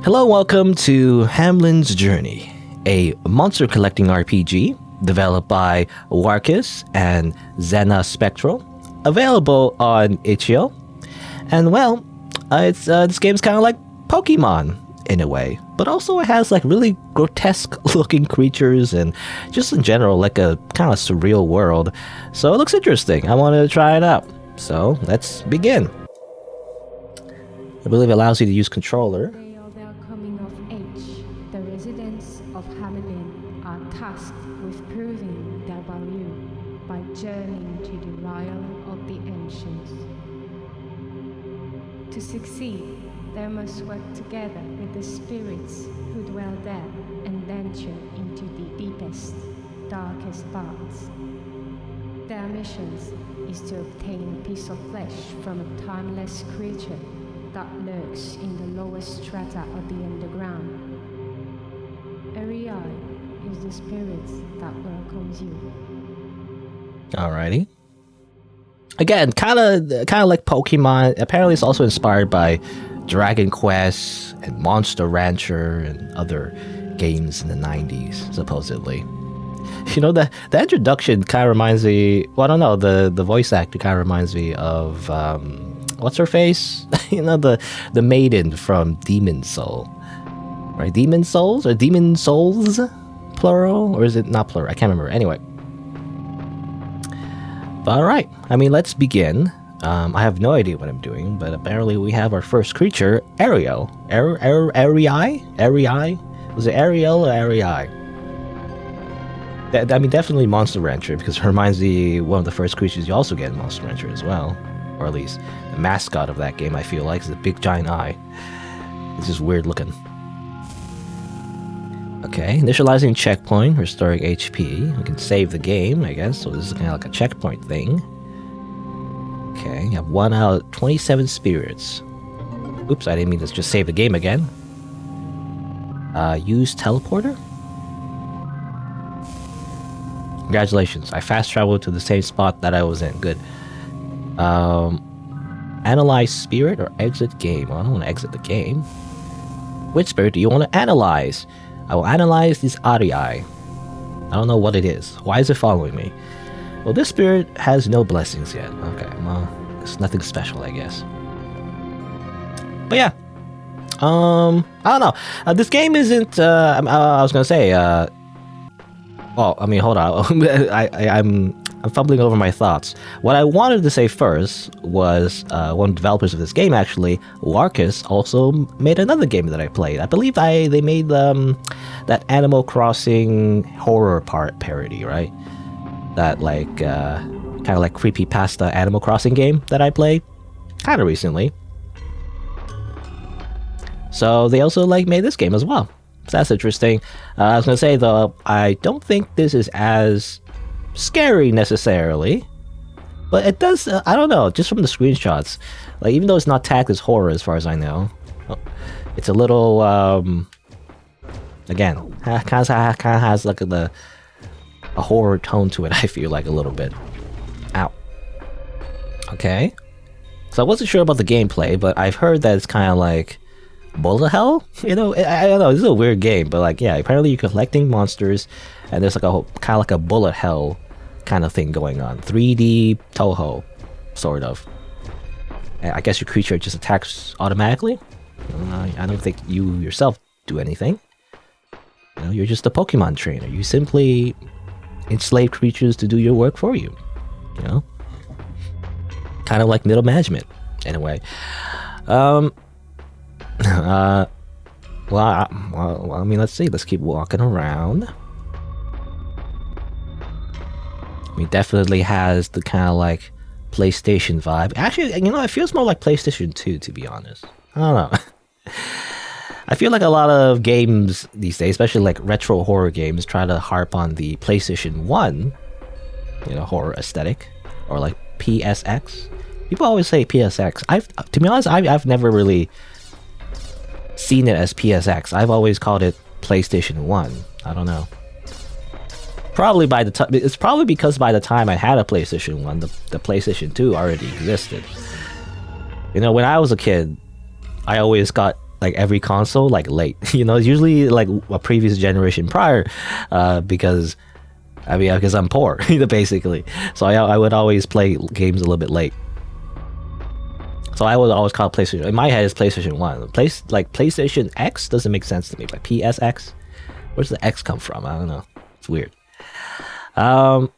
Hello, welcome to Hamelin's Journey, a monster collecting RPG developed by Warkus and xena-spectrale, available on itch.io. And well, this game's kind of like Pokémon in a way, but also it has like really grotesque looking creatures and just in general like a kind of surreal world. So it looks interesting. I wanted to try it out. So let's begin. I believe it allows you to use controller. Coming of age, the residents of Hamelin are tasked with proving their value by journeying to the realm of the ancients. To succeed, they must work together with the spirits who dwell there and venture into the deepest, darkest parts. Their mission is to obtain a piece of flesh from a timeless creature that lurks in the lowest strata of the underground. Area is the spirit that welcomes you. Alrighty. Again, kind of like Pokemon. Apparently, it's also inspired by Dragon Quest and Monster Rancher and other games in the 90s, supposedly. You know, the introduction kind of reminds me. Well, I don't know. The voice actor kind of reminds me of what's her face? You know, the maiden from Demon Soul, right? Demon Souls or Demon Souls, plural, or is it not plural? I can't remember. Anyway. All right. I mean, let's begin. I have no idea what I'm doing, but apparently we have our first creature, Ariel. Arii? Was it Ariel or Arii? I mean, definitely Monster Rancher, because it reminds me one of the first creatures you also get in Monster Rancher as well. Or at least the mascot of that game, I feel like, is a big giant eye. It's just weird looking. Okay, initializing checkpoint, restoring HP. We can save the game, I guess. So this is kind of like a checkpoint thing. Okay, you have 1 out of 27 spirits. Oops, I didn't mean to just save the game again. Use teleporter? Congratulations, I fast traveled to the same spot that I was in. Good. Analyze spirit or exit game. Well, I don't want to exit the game. Which spirit do you want to analyze? I will analyze this Arii. I don't know what it is. Why is it following me? Well, this spirit has no blessings yet. Okay, well, it's nothing special, I guess. But yeah. I don't know. This game isn't, I was gonna say, well, I mean, hold on. I'm fumbling over my thoughts. What I wanted to say first was one of the developers of this game, actually, Warkus, also made another game that I played. I believe they made that Animal Crossing horror parody, right? That like kind of like creepypasta Animal Crossing game that I played kind of recently. So they also like made this game as well. So that's interesting. I was gonna say though, I don't think this is as scary necessarily, but it does. I don't know. Just from the screenshots, like even though it's not tagged as horror as far as I know, it's a little. Again, kind of has like a horror tone to it. I feel like a little bit. Ow. Okay. So I wasn't sure about the gameplay, but I've heard that it's kind of like bullet hell. You know, I don't know. This is a weird game, but like, yeah, apparently you're collecting monsters, and there's like a kind of like a bullet hell kind of thing going on. 3D Toho, sort of. And I guess your creature just attacks automatically. I don't think you yourself do anything. You know, you're just a Pokemon trainer. You simply enslave creatures to do your work for you. You know, kind of like middle management in a way. Well, I mean, let's see. Let's keep walking around. I mean, definitely has the kind of like PlayStation vibe. Actually, you know, it feels more like PlayStation 2, to be honest. I don't know. I feel like a lot of games these days, especially like retro horror games, try to harp on the PlayStation 1, you know, horror aesthetic, or like PSX. People always say PSX. To be honest, I've never really seen it as PSX. I've always called it PlayStation 1. I don't know. Probably by the time, it's probably because by the time I had a PlayStation 1, the PlayStation 2 already existed. You know, when I was a kid, I always got like every console like late. You know, it's usually like a previous generation prior, because because I'm poor, basically. So I would always play games a little bit late. So I would always call it PlayStation. In my head, it's PlayStation 1. PlayStation X doesn't make sense to me. Like PSX? Where's the X come from? I don't know. It's weird. But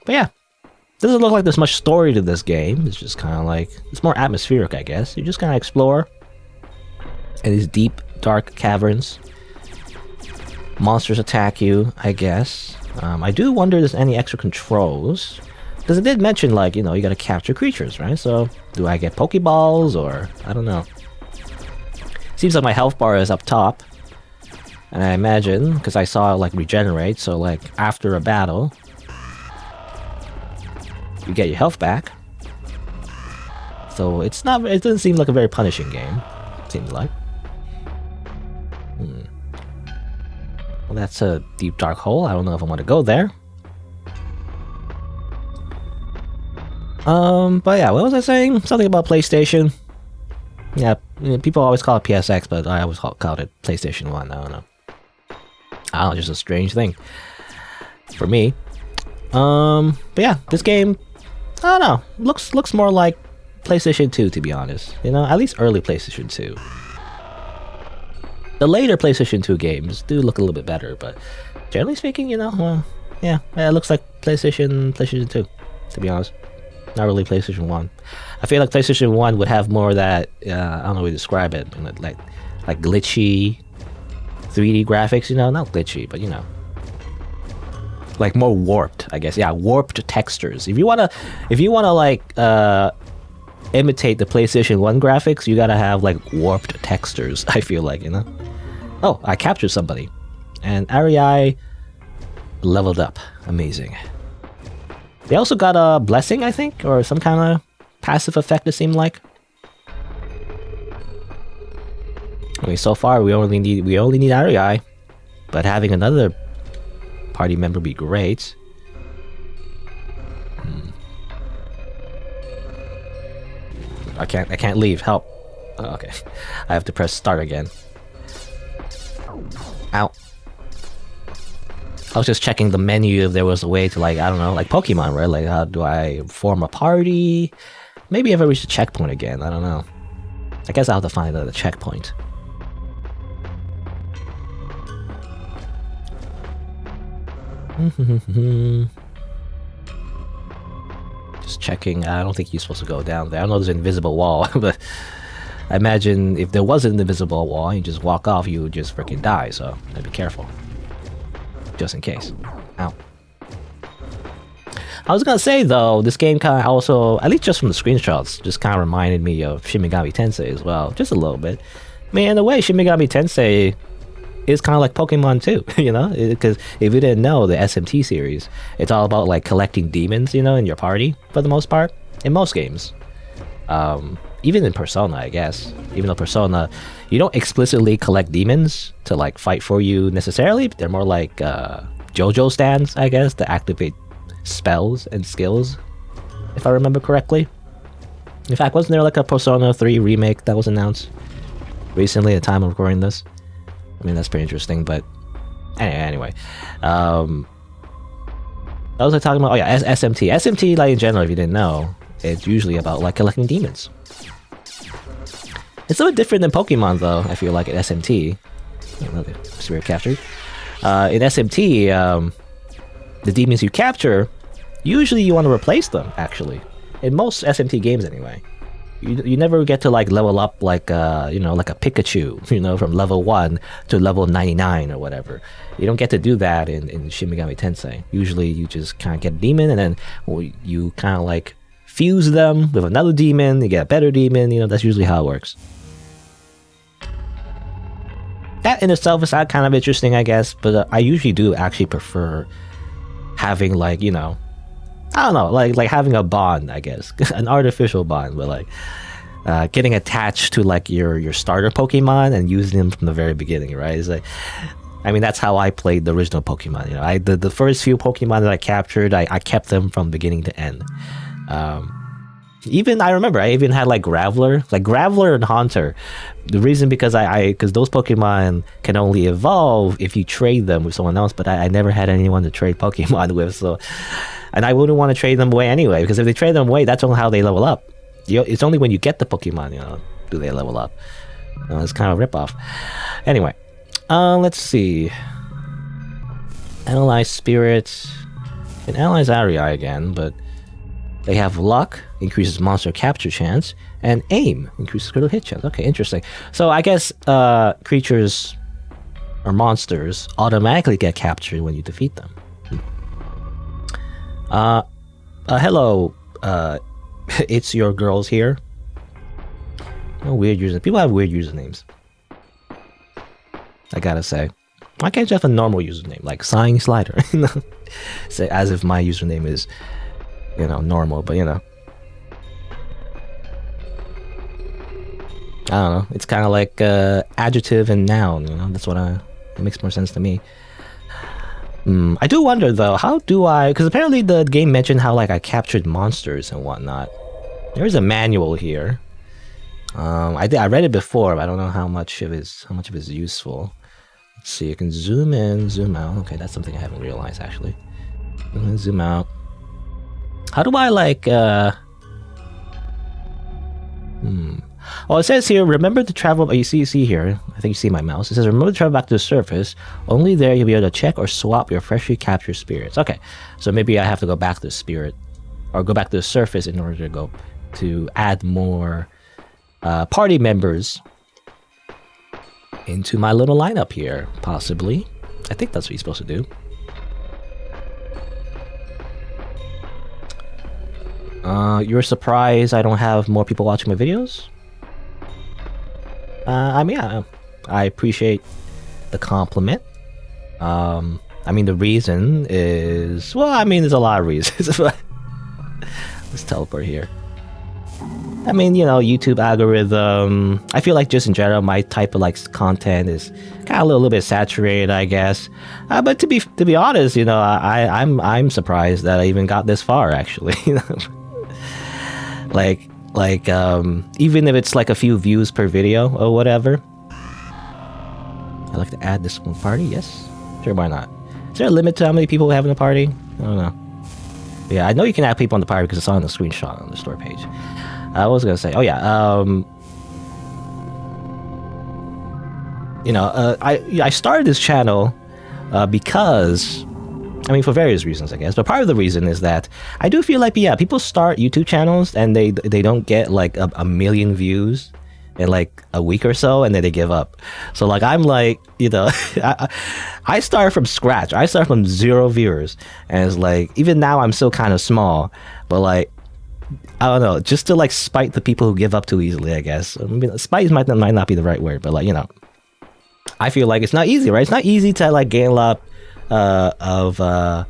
yeah. Doesn't look like there's much story to this game. It's just kind of like... It's more atmospheric, I guess. You just kind of explore in these deep, dark caverns. Monsters attack you, I guess. I do wonder if there's any extra controls. Because it did mention, like, you know, you gotta capture creatures, right? So, do I get Pokeballs, or... I don't know. Seems like my health bar is up top. And I imagine, because I saw it, like, regenerate, so, like, after a battle, you get your health back. So, it's not... It doesn't seem like a very punishing game. Seems like. Well, that's a deep, dark hole. I don't know if I want to go there. But yeah, what was I saying? Something about PlayStation. Yeah, people always call it PSX, but I always called it PlayStation 1. I don't know. Just a strange thing for me. But yeah, this game, I don't know, looks more like PlayStation 2, to be honest. You know, at least early PlayStation 2. The later PlayStation 2 games do look a little bit better, but generally speaking, you know, well, yeah, it looks like PlayStation 2, to be honest. Not really PlayStation 1. I feel like PlayStation 1 would have more of that, I don't know how to describe it, like glitchy 3D graphics, you know? Not glitchy, but you know. Like more warped, I guess. Yeah, warped textures. If you wanna like imitate the PlayStation 1 graphics, you gotta have like warped textures, I feel like, you know? Oh, I captured somebody. And Ariai leveled up. Amazing. They also got a blessing, I think, or some kind of passive effect, it seemed like. I mean, so far we only need Ariai, but having another party member would be great. I can't leave. Help. Oh, okay. I have to press start again. Ow. I was just checking the menu if there was a way to, like, I don't know, like Pokemon, right? Like, how do I form a party? Maybe if I reach the checkpoint again, I don't know. I guess I'll have to find the checkpoint. Just checking. I don't think you're supposed to go down there. I know there's an invisible wall, but I imagine if there was an invisible wall and you just walk off, you would just freaking die, so I'd be careful. Just in case. Ow. I was gonna say though, this game kind of also, at least just from the screenshots, just kind of reminded me of Shin Megami Tensei as well, just a little bit. I mean, in a way, Shin Megami Tensei is kind of like Pokemon too, you know? Because if you didn't know, the SMT series, it's all about like collecting demons, you know, in your party, for the most part, in most games. Even in Persona, I guess. Even though Persona, you don't explicitly collect demons to like fight for you necessarily. They're more like JoJo stands, I guess, to activate spells and skills, if I remember correctly. In fact, wasn't there like a Persona 3 remake that was announced recently at the time of recording this? I mean, that's pretty interesting, but anyway. What was I talking about? Oh yeah, SMT. SMT, like in general, if you didn't know, it's usually about like collecting demons. It's a bit different than Pokemon, though, I feel like, at SMT. Another spirit captured. In SMT, the demons you capture, usually you want to replace them, actually. In most SMT games, anyway. You never get to, like, level up, like, you know, like a Pikachu, you know, from level 1 to level 99 or whatever. You don't get to do that in Shin Megami Tensei. Usually, you just kind of get a demon, and then you kind of, like, fuse them with another demon, you get a better demon, you know, that's usually how it works. That in itself is kind of interesting, I guess, but I usually do actually prefer having, like, you know, I don't know, like having a bond, I guess, an artificial bond, but like getting attached to like your starter Pokemon and using them from the very beginning, right? It's like, I mean, that's how I played the original Pokemon. You know, the first few Pokemon that I captured, I kept them from beginning to end. Even I remember I even had like Graveler and Haunter. The reason because because those Pokemon can only evolve if you trade them with someone else, but I never had anyone to trade Pokemon with, so, and I wouldn't want to trade them away anyway, because if they trade them away, that's only how they level up. It's only when you get the Pokemon, do they level up. It's kind of a ripoff. Anyway, let's see. Analyze spirits. And analyze Arii again, but they have luck, increases monster capture chance, and aim, increases critical hit chance. Okay, interesting. So I guess creatures or monsters automatically get captured when you defeat them. Hello, it's your girls here. No weird username. People have weird usernames, I gotta say. Why can't you have a normal username like SighingSlider? Say as if my username is, normal, but I don't know. It's kind of like adjective and noun. That's what it makes more sense to me. I do wonder though, how do I? Because apparently the game mentioned how I captured monsters and whatnot. There's a manual here. I read it before, but I don't know how much of it is useful. Let's see, you can zoom in, zoom out. Okay, that's something I haven't realized actually. Zoom out. How do I Well, it says here, remember to travel. You see here, I think you see my mouse. It says, remember to travel back to the surface. Only there you'll be able to check or swap your freshly captured spirits. Okay, so maybe I have to go back to the spirit, or go back to the surface in order to add more party members into my little lineup here, possibly. I think that's what you're supposed to do. You're surprised I don't have more people watching my videos? I appreciate the compliment. The reason is, there's a lot of reasons. Let's teleport here. YouTube algorithm. I feel like just in general, my type of content is kind of a little bit saturated, I guess. But to be honest, I'm surprised that I even got this far, actually. Even if it's a few views per video or whatever. I'd like to add this one party. Yes, sure, why not? Is there a limit to how many people we have in a party? I don't know. Yeah, I know you can add people on the party because it's on the screenshot on the store page. I was gonna say, I started this channel because, for various reasons, I guess. But part of the reason is that I do feel like, people start YouTube channels and they don't get a million views in a week or so, and then they give up. So I'm I start from scratch. I start from 0 viewers, and it's even now I'm still kind of small, but I don't know, just to spite the people who give up too easily, I guess. Spite might not be the right word, but I feel like it's not easy, right? It's not easy to gain a lot of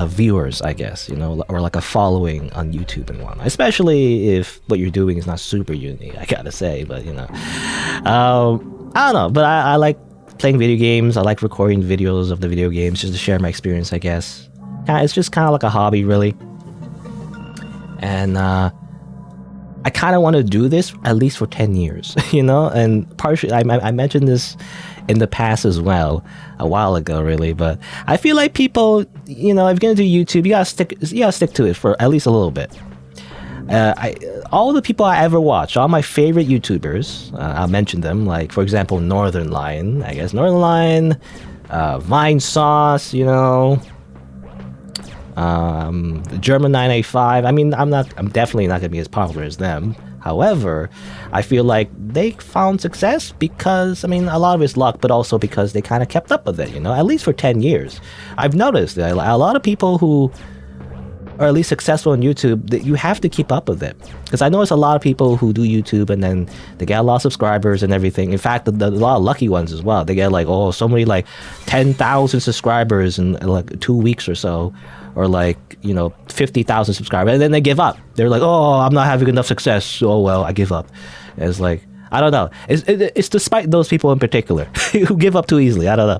viewers, I guess, or a following on YouTube and whatnot. Especially if what you're doing is not super unique, I gotta say. But I don't know. But I like playing video games. I like recording videos of the video games just to share my experience, I guess. It's just kind of like a hobby, really. And I kind of want to do this at least for 10 years, and partially, I mentioned this in the past as well, a while ago, really, but I feel like people, if you're going to do YouTube, you gotta stick to it for at least a little bit. All the people I ever watch, all my favorite YouTubers, I'll mention them, for example, Northern Lion, I guess, Northern Lion, Vine Sauce, German 985. I'm definitely not gonna be as popular as them. However, I feel like they found success because, a lot of it's luck, but also because they kind of kept up with it, at least for 10 years. I've noticed that a lot of people who are at least successful on YouTube, that you have to keep up with it. Because I notice a lot of people who do YouTube and then they get a lot of subscribers and everything. In fact, a lot of lucky ones as well. They get so many 10,000 subscribers in 2 weeks or so. Or 50,000 subscribers, and then they give up. They're oh, I'm not having enough success. Oh well, I give up. And it's I don't know. It's despite those people in particular who give up too easily. I don't know.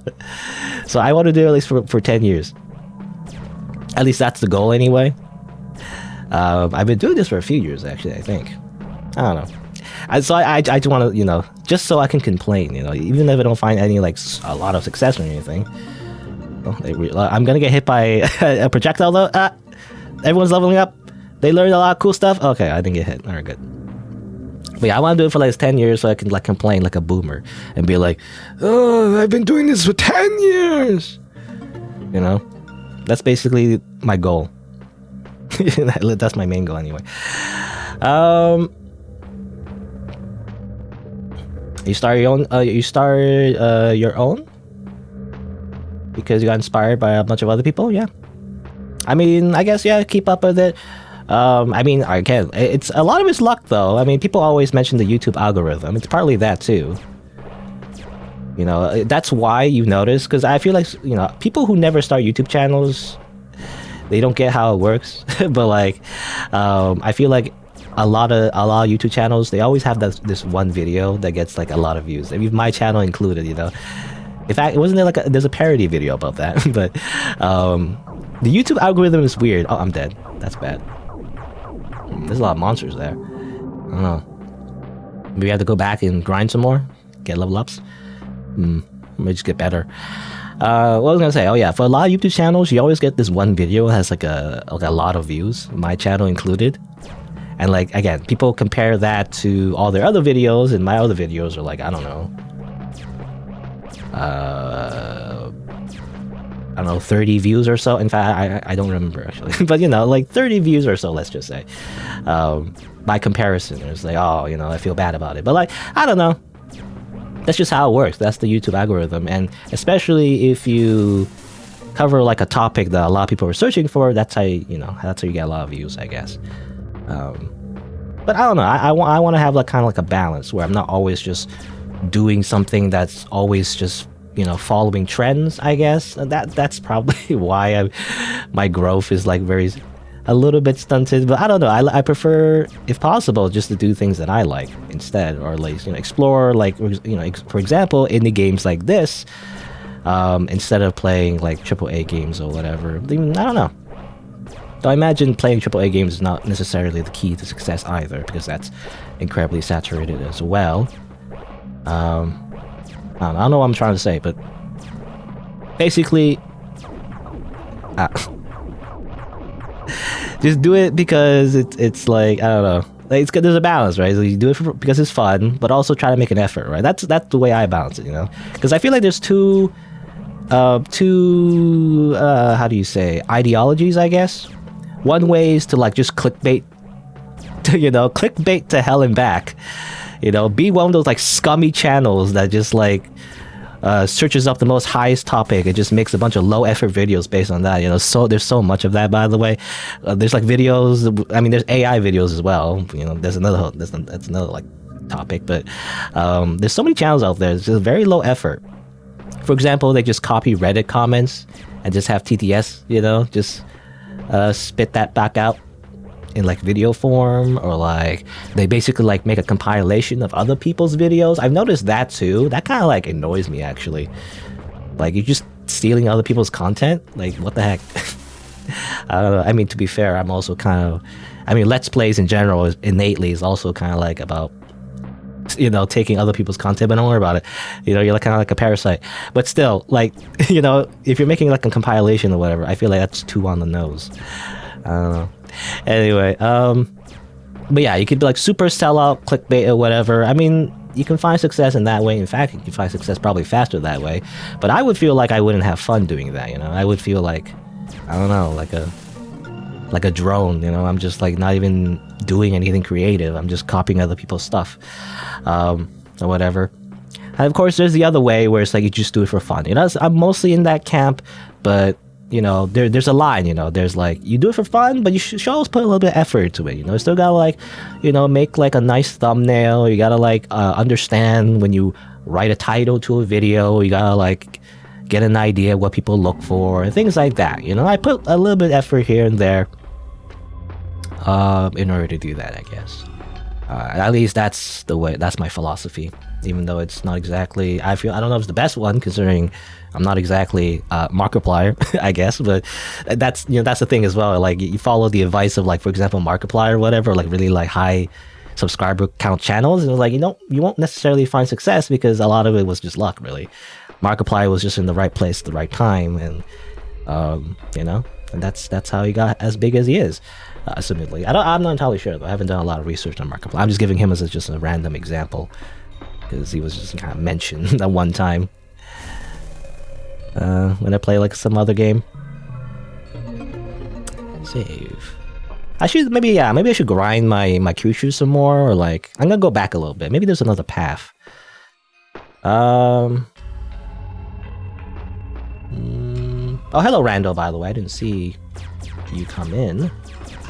So I want to do it at least for 10 years. At least that's the goal anyway. I've been doing this for a few years, actually, I think. I don't know. I just want to, just so I can complain, even if I don't find any, like, a lot of success or anything. I'm gonna get hit by a projectile, though. Everyone's leveling up. They learned a lot of cool stuff. Okay, I didn't get hit. All right, good. But yeah, I want to do it for like 10 years so I can like complain like a boomer and be like, oh, I've been doing this for 10 years. That's basically my goal. That's my main goal anyway. You start your own. Your own because you got inspired by a bunch of other people. Yeah. I mean, I guess keep up with it. I mean, again, it's a lot of it's luck though. I mean, people always mention the YouTube algorithm. It's partly that too. That's why you notice, because I feel like people who never start YouTube channels, they don't get how it works. But like, I feel like a lot of YouTube channels, they always have this one video that gets like a lot of views. I mean, my channel included. In fact, wasn't there there's a parody video about that? But the YouTube algorithm is weird. Oh, I'm dead. That's bad. There's a lot of monsters there. I don't know. Maybe I have to go back and grind some more, get level ups. Maybe just get better. What I was gonna say? Oh yeah, for a lot of YouTube channels, you always get this one video that has like a lot of views, my channel included. And like again, people compare that to all their other videos, and my other videos are like, I don't know, 30 views or so. In fact, I don't remember actually, but like 30 views or so, let's just say. By comparison, it's like, oh, I feel bad about it, but like, I don't know. That's just how it works. That's the YouTube algorithm, and especially if you cover like a topic that a lot of people are searching for, that's how that's how you get a lot of views, I guess. But I don't know. I want to have like kind of like a balance where I'm not always just doing something that's always just following trends, I guess. And that's probably why my growth is like a little bit stunted. But I don't know. I prefer, if possible, just to do things that I like instead, or like explore, like for example, indie games like this, instead of playing like AAA games or whatever. I don't know. Though I imagine playing AAA games is not necessarily the key to success either, because that's incredibly saturated as well. I don't know what I'm trying to say, but basically, just do it because it's like, I don't know, like it's good. There's a balance, right? So you do it because it's fun, but also try to make an effort, right? That's the way I balance it, because I feel like there's two how do you say, ideologies, I guess. One way is to like just clickbait, clickbait to hell and back. Be one of those like scummy channels that just like searches up the most highest topic and just makes a bunch of low effort videos based on that. So there's so much of that, by the way. There's like videos. I mean, there's AI videos as well. That's another like topic. But there's so many channels out there. It's just very low effort. For example, they just copy Reddit comments and just have TTS. Just spit that back out in like video form, or like they basically like make a compilation of other people's videos. I've noticed that too. That kind of like annoys me actually. Like, you're just stealing other people's content. Like, what the heck? I don't know. I mean, to be fair, I'm also kind of, Let's Plays in general is also kind of like about taking other people's content, but don't worry about it. You're like kind of like a parasite. But still, like, if you're making like a compilation or whatever, I feel like that's too on the nose. I don't know. Anyway, but yeah, you could be like super sellout, clickbait or whatever. You can find success in that way. In fact, you can find success probably faster that way. But I would feel like I wouldn't have fun doing that. I would feel like, I don't know, like a drone. I'm just like not even doing anything creative. I'm just copying other people's stuff, or whatever. And of course, there's the other way where it's like you just do it for fun. I'm mostly in that camp, but there's a line. There's like, you do it for fun, but you should always put a little bit of effort into it. You still gotta like, make like a nice thumbnail. You gotta like understand when you write a title to a video. You gotta like get an idea of what people look for and things like that. I put a little bit of effort here and there in order to do that, I guess. At least that's the way. That's my philosophy. Even though it's not exactly, I don't know if it's the best one, considering I'm not exactly Markiplier, I guess. But that's that's the thing as well. Like you follow the advice of, like, for example, Markiplier or whatever, like really like high subscriber count channels, and like you won't necessarily find success because a lot of it was just luck, really. Markiplier was just in the right place at the right time, and and that's how he got as big as he is. Assumedly, I'm not entirely sure though. I haven't done a lot of research on Markiplier. I'm just giving him as just a random example because he was just kind of mentioned at one time when I play like some other game. Save. Maybe I should grind my Kyushu some more, or like I'm gonna go back a little bit. Maybe there's another path. Oh, hello, Rando. By the way, I didn't see you come in.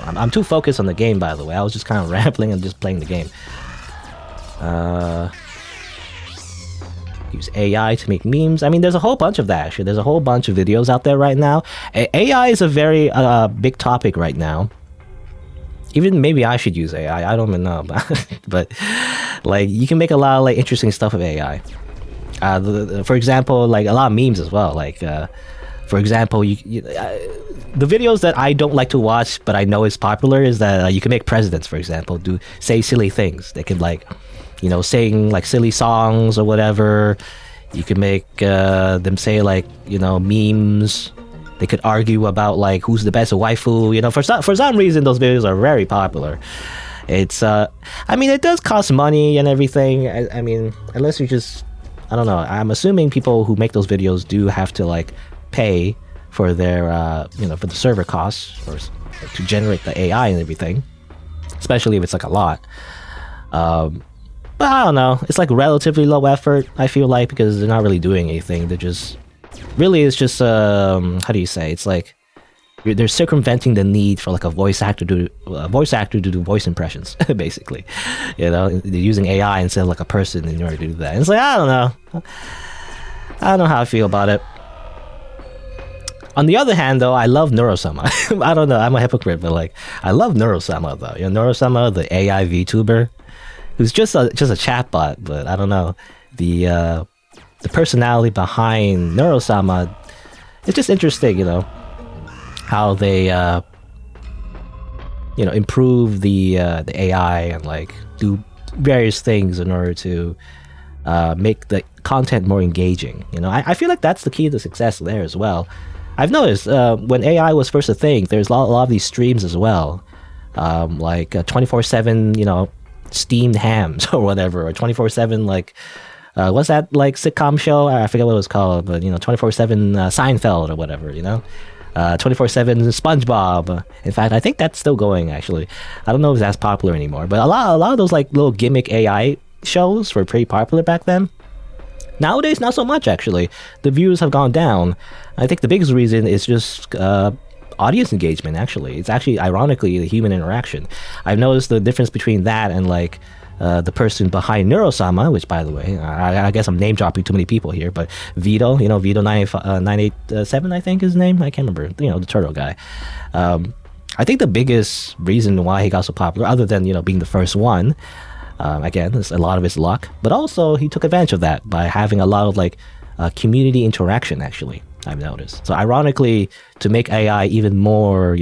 I'm too focused on the game, by the way. I was just kind of rambling and just playing the game. Use AI to make memes. I mean, there's a whole bunch of that, actually. There's a whole bunch of videos out there right now. AI is a very big topic right now. Even maybe I should use AI. I don't even know. But like, you can make a lot of like interesting stuff with AI. For example, like a lot of memes as well. Like, for example, the videos that I don't like to watch, but I know is popular, is that you can make presidents, for example, say silly things. They can like, sing like silly songs or whatever. You can make them say like, memes. They could argue about like who's the best waifu. For some reason, those videos are very popular. It's I mean, it does cost money and everything. I mean, unless you just, I don't know. I'm assuming people who make those videos do have to like pay for their for the server costs or to generate the AI and everything, especially if it's like a lot. But I don't know, it's like relatively low effort, I feel like, because they're not really doing anything. They're just it's just how do you say, it's like they're circumventing the need for like a voice actor to do voice impressions. Basically, they're using AI instead of like a person in order to do that. And it's like, I don't know how I feel about it. On the other hand, though, I love Neurosama. I don't know, I'm a hypocrite, but like, I love Neurosama though. Neurosama, the AI VTuber, who's just a chatbot, but I don't know, the personality behind Neurosama, it's just interesting, how they improve the AI and like do various things in order to make the content more engaging. I feel like that's the key to success there as well. I've noticed when AI was first a thing, there's a lot of these streams as well, like 24/7, steamed hams or whatever, or 24/7 like what's that like sitcom show? I forget what it was called, but 24/7 Seinfeld or whatever, 24/7 SpongeBob. In fact, I think that's still going actually. I don't know if that's popular anymore, but a lot of those like little gimmick AI shows were pretty popular back then. Nowadays, not so much actually. The views have gone down. I think the biggest reason is just audience engagement. Actually, it's actually ironically the human interaction. I've noticed the difference between that and like the person behind Neurosama, which, by the way, I guess I'm name dropping too many people here, but Vito, Vito 987, I think his name. I can't remember. The turtle guy. I think the biggest reason why he got so popular, other than being the first one. Again, it's a lot of his luck, but also he took advantage of that by having a lot of like community interaction. Actually, I've noticed. So ironically, to make AI even more,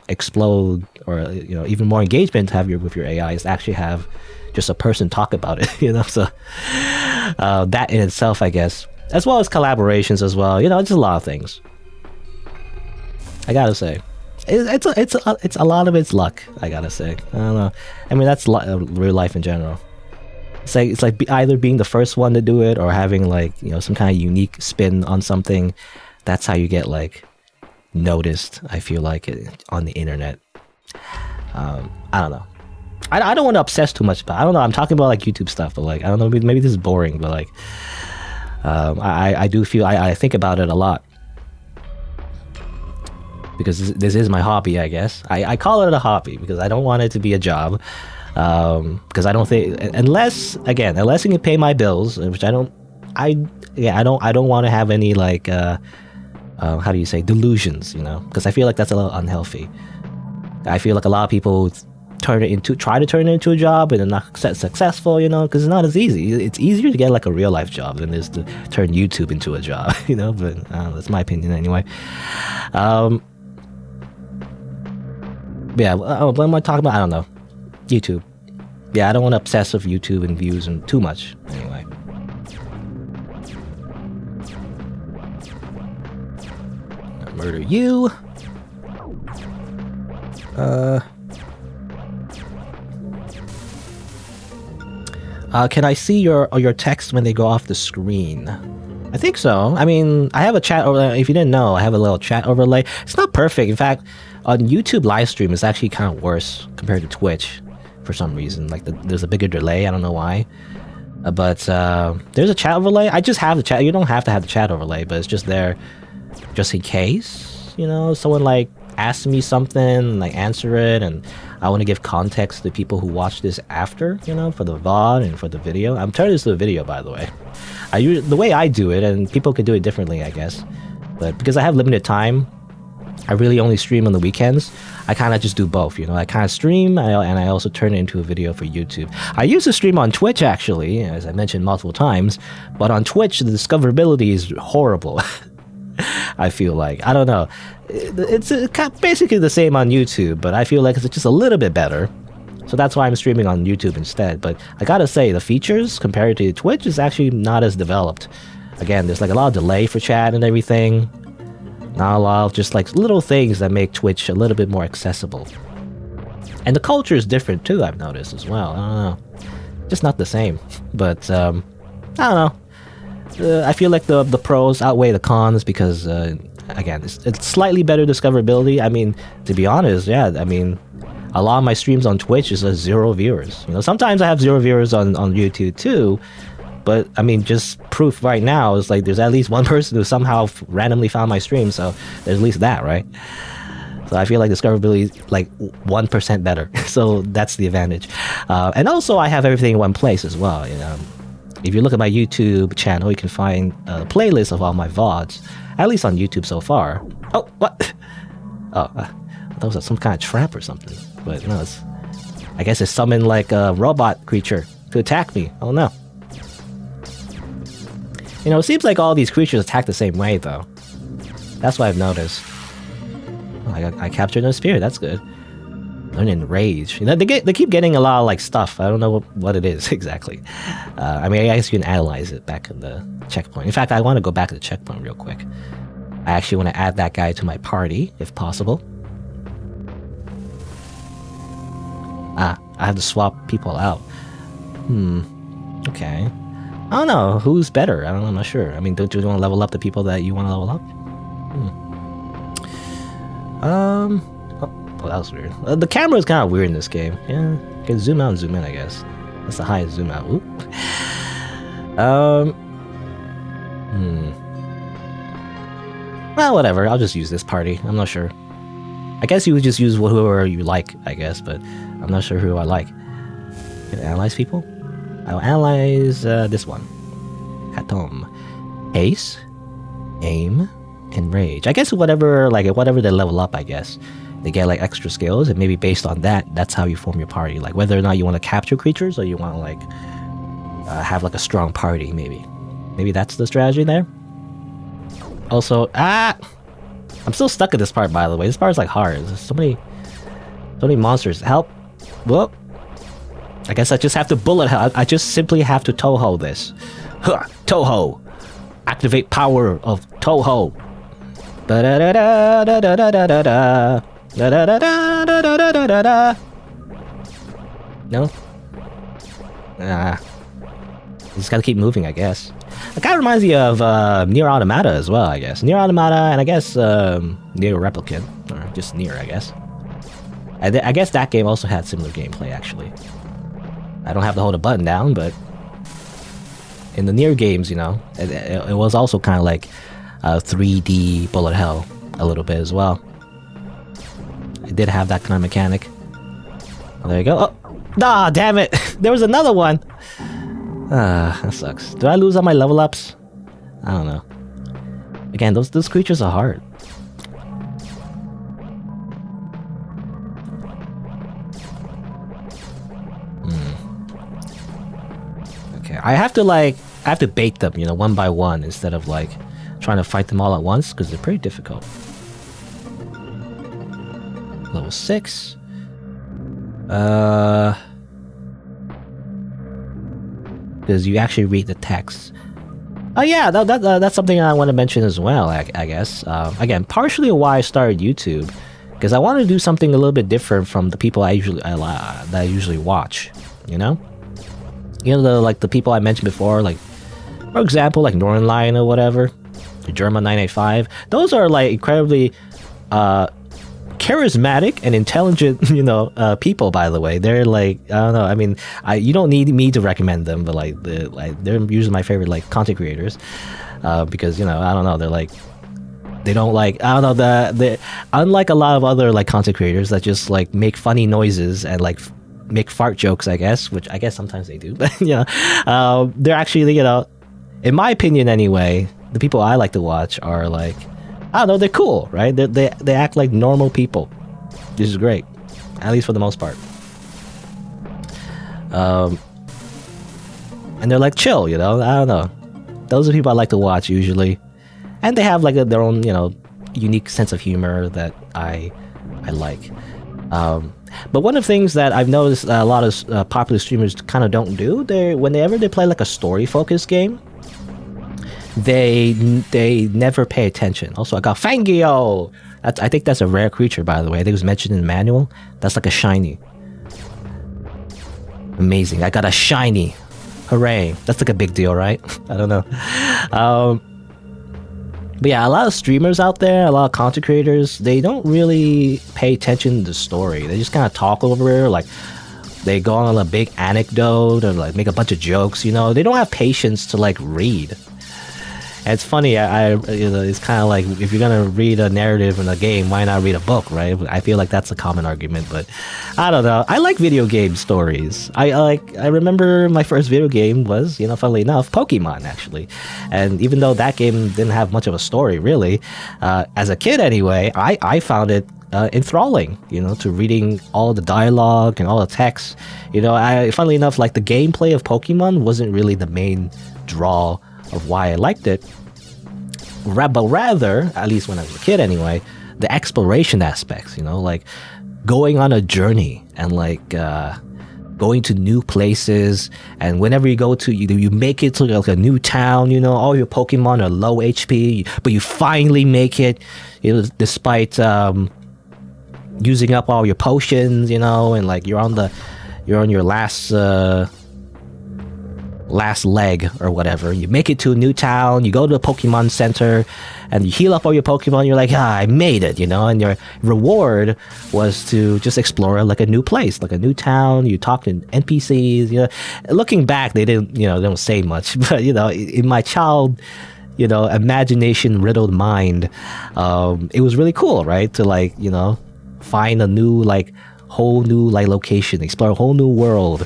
explode, or even more engagement to have with your AI, is actually have just a person talk about it. So that in itself, I guess, as well as collaborations as well. Just a lot of things. I gotta say. It's a lot of it's luck, I gotta say. I don't know. I mean, that's real life in general. It's like either being the first one to do it or having like some kind of unique spin on something. That's how you get like noticed. I feel like on the internet. I don't know. I don't want to obsess too much about. I don't know. I'm talking about like YouTube stuff, but like I don't know. Maybe this is boring, but like I do feel I think about it a lot. Because this is my hobby, I guess. I call it a hobby because I don't want it to be a job. Because I don't think, unless it can pay my bills, which I don't want to have any like how do you say, delusions, because I feel like that's a little unhealthy. I feel like a lot of people try to turn it into a job and then not successful, you know, because it's not as easy. It's easier to get like a real life job than it is to turn YouTube into a job, you know. But that's my opinion anyway. Yeah, what am I talking about? I don't know. YouTube. Yeah, I don't want to obsess with YouTube and views and too much anyway. I'll murder you. Can I see your text when they go off the screen? I think so. I mean, I have a chat overlay. If you didn't know, I have a little chat overlay. It's not perfect. In fact, on YouTube live stream, it's actually kind of worse compared to Twitch for some reason. Like there's a bigger delay. I don't know why. But there's a chat overlay. I just have the chat. You don't have to have the chat overlay, but it's just there just in case, you know, someone like asks me something, like answer it, and I want to give context to people who watch this after, you know, for the VOD and for the video. I'm turning this to a video, by the way. The way I do it, and people could do it differently, I guess. But because I have limited time, I really only stream on the weekends. I kind of just do both, you know. I kind of stream, and I also turn it into a video for YouTube. I used to stream on Twitch, actually, as I mentioned multiple times. But on Twitch, the discoverability is horrible. I feel like. I don't know. It's basically the same on YouTube, but I feel like it's just a little bit better. So that's why I'm streaming on YouTube instead. But I gotta say, the features compared to Twitch is actually not as developed. Again, there's like a lot of delay for chat and everything. Not a lot of just like little things that make Twitch a little bit more accessible. And the culture is different too, I've noticed as well. I don't know. Just not the same. But, I don't know. I feel like the pros outweigh the cons because, again, it's slightly better discoverability. I mean, to be honest, yeah, I mean, a lot of my streams on Twitch is 0 viewers. You know, sometimes I have 0 viewers on YouTube too, but I mean, just proof right now is like there's at least one person who somehow randomly found my stream, so there's at least that, right? So I feel like discoverability is like 1% better, so that's the advantage. And also, I have everything in one place as well, you know. If you look at my YouTube channel, you can find a playlist of all my VODs, at least on YouTube so far. Oh, what? Oh, that was some kind of trap or something. But no, I guess it summoned like a robot creature to attack me. Oh no. You know, it seems like all these creatures attack the same way, though. That's what I've noticed. Oh, I captured no spirit. That's good. Learning rage. You know, they keep getting a lot of like stuff. I don't know what it is exactly. I mean, I guess you can analyze it back in the checkpoint. In fact, I want to go back to the checkpoint real quick. I actually want to add that guy to my party, if possible. I have to swap people out. Okay. I don't know. Who's better? I'm not sure. I mean, don't you want to level up the people that you want to level up? Oh, that was weird. The camera is kind of weird in this game. Yeah, you can zoom out and zoom in, I guess. That's the highest zoom out. Oop. Well, whatever. I'll just use this party. I'm not sure. I guess you would just use whoever you like, I guess, but I'm not sure who I like. Can I analyze people? I'll analyze this one. Hatom. Haste, aim, and rage. I guess whatever they level up, I guess. They get like extra skills, and maybe based on that, that's how you form your party. Like whether or not you want to capture creatures, or you want to like have like a strong party, maybe. Maybe that's the strategy there. Also, I'm still stuck at this part, by the way. This part is like hard. There's so many monsters. Help! Whoop! I guess I just have to bullet hell. I just simply have to Toho this. Huh, Toho! Activate power of Toho! Da da da da da da da da da. Da da da da da da da da da. No? Just gotta keep moving, I guess. It kind of reminds me of Nier Automata as well, I guess. Nier Automata and I guess Nier Replicant. Or just Nier, I guess. I guess that game also had similar gameplay, actually. I don't have to hold a button down, but in the Nier games, you know, it was also kind of like 3D bullet hell a little bit as well. It did have that kind of mechanic. Oh, there you go. Oh, ah, damn it! There was another one. That sucks. Did I lose all my level ups? I don't know. Again, those creatures are hard. I have to bait them, you know, one by one instead of like trying to fight them all at once because they're pretty difficult. Level 6. Because you actually read the text. Oh yeah, that's something I want to mention as well. I guess again, partially why I started YouTube, because I wanted to do something a little bit different from the people that I usually watch. You know, the people I mentioned before, like for example, like Northern Lion or whatever, German 985. Those are like incredibly charismatic and intelligent, people. By the way, they're like, I don't know. I mean, you don't need me to recommend them, but like they're usually my favorite like content creators, because I don't know. They're like, they don't like, I don't know, the unlike a lot of other like content creators that just like make funny noises and like make fart jokes, I guess, which I guess sometimes they do, but they're actually, in my opinion anyway, the people I like to watch are like, I don't know, they're cool, right? They act like normal people. This is great, at least for the most part. And they're like chill, I don't know. Those are people I like to watch usually, and they have like their own, unique sense of humor that I like. But one of the things that I've noticed a lot of popular streamers kind of don't do, whenever they play like a story-focused game, they never pay attention. Also, I got Fangio. I think that's a rare creature, by the way. I think it was mentioned in the manual. That's like a shiny. Amazing. I got a shiny. Hooray. That's like a big deal, right? I don't know. But yeah, a lot of streamers out there, a lot of content creators, they don't really pay attention to the story. They just kind of talk over it, like they go on a big anecdote or like make a bunch of jokes, They don't have patience to like read. And it's funny, it's kind of like, if you're gonna read a narrative in a game, why not read a book, right? I feel like that's a common argument, but I don't know. I like video game stories. I remember my first video game was, funnily enough, Pokémon, actually. And even though that game didn't have much of a story, really, as a kid anyway, I found it enthralling, to reading all the dialogue and all the text. Funnily enough, like the gameplay of Pokemon wasn't really the main draw of why I liked it, but rather, at least when I was a kid anyway, the exploration aspects, like going on a journey and like going to new places, and whenever you go to, you make it to like a new town, all your Pokemon are low HP, but you finally make it, despite using up all your potions, and like you're on your last leg or whatever. You make it to a new town, you go to the Pokemon Center, and you heal up all your Pokemon. You're like, I made it, and your reward was to just explore like a new place, like a new town. You talk to NPCs. Looking back, they didn't, they don't say much, but in my imagination riddled mind, it was really cool, right? To like, find a new like whole new like location, explore a whole new world.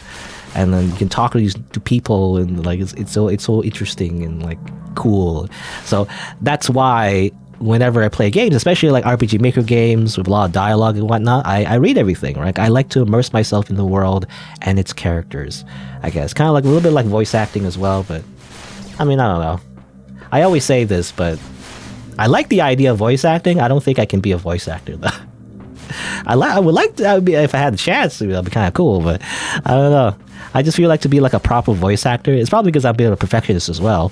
And then you can talk to people, and like it's so interesting and like cool. So that's why whenever I play games, especially like RPG Maker games with a lot of dialogue and whatnot, I read everything, right? I like to immerse myself in the world and its characters, I guess. Kind of like a little bit like voice acting as well, but I mean, I don't know. I always say this, but I like the idea of voice acting. I don't think I can be a voice actor though. I would like to, if I had the chance, that'd be kind of cool, but I don't know. I just feel like to be like a proper voice actor, it's probably because I've been a perfectionist as well.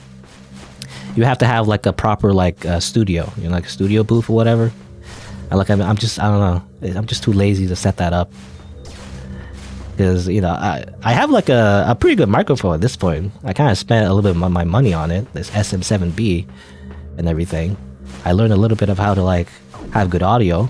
You have to have like a proper like studio, like a studio booth or whatever. And like I'm just, I don't know, I'm just too lazy to set that up. Because I have like a pretty good microphone at this point. I kind of spent a little bit of my money on it, this SM7B and everything. I learned a little bit of how to like have good audio.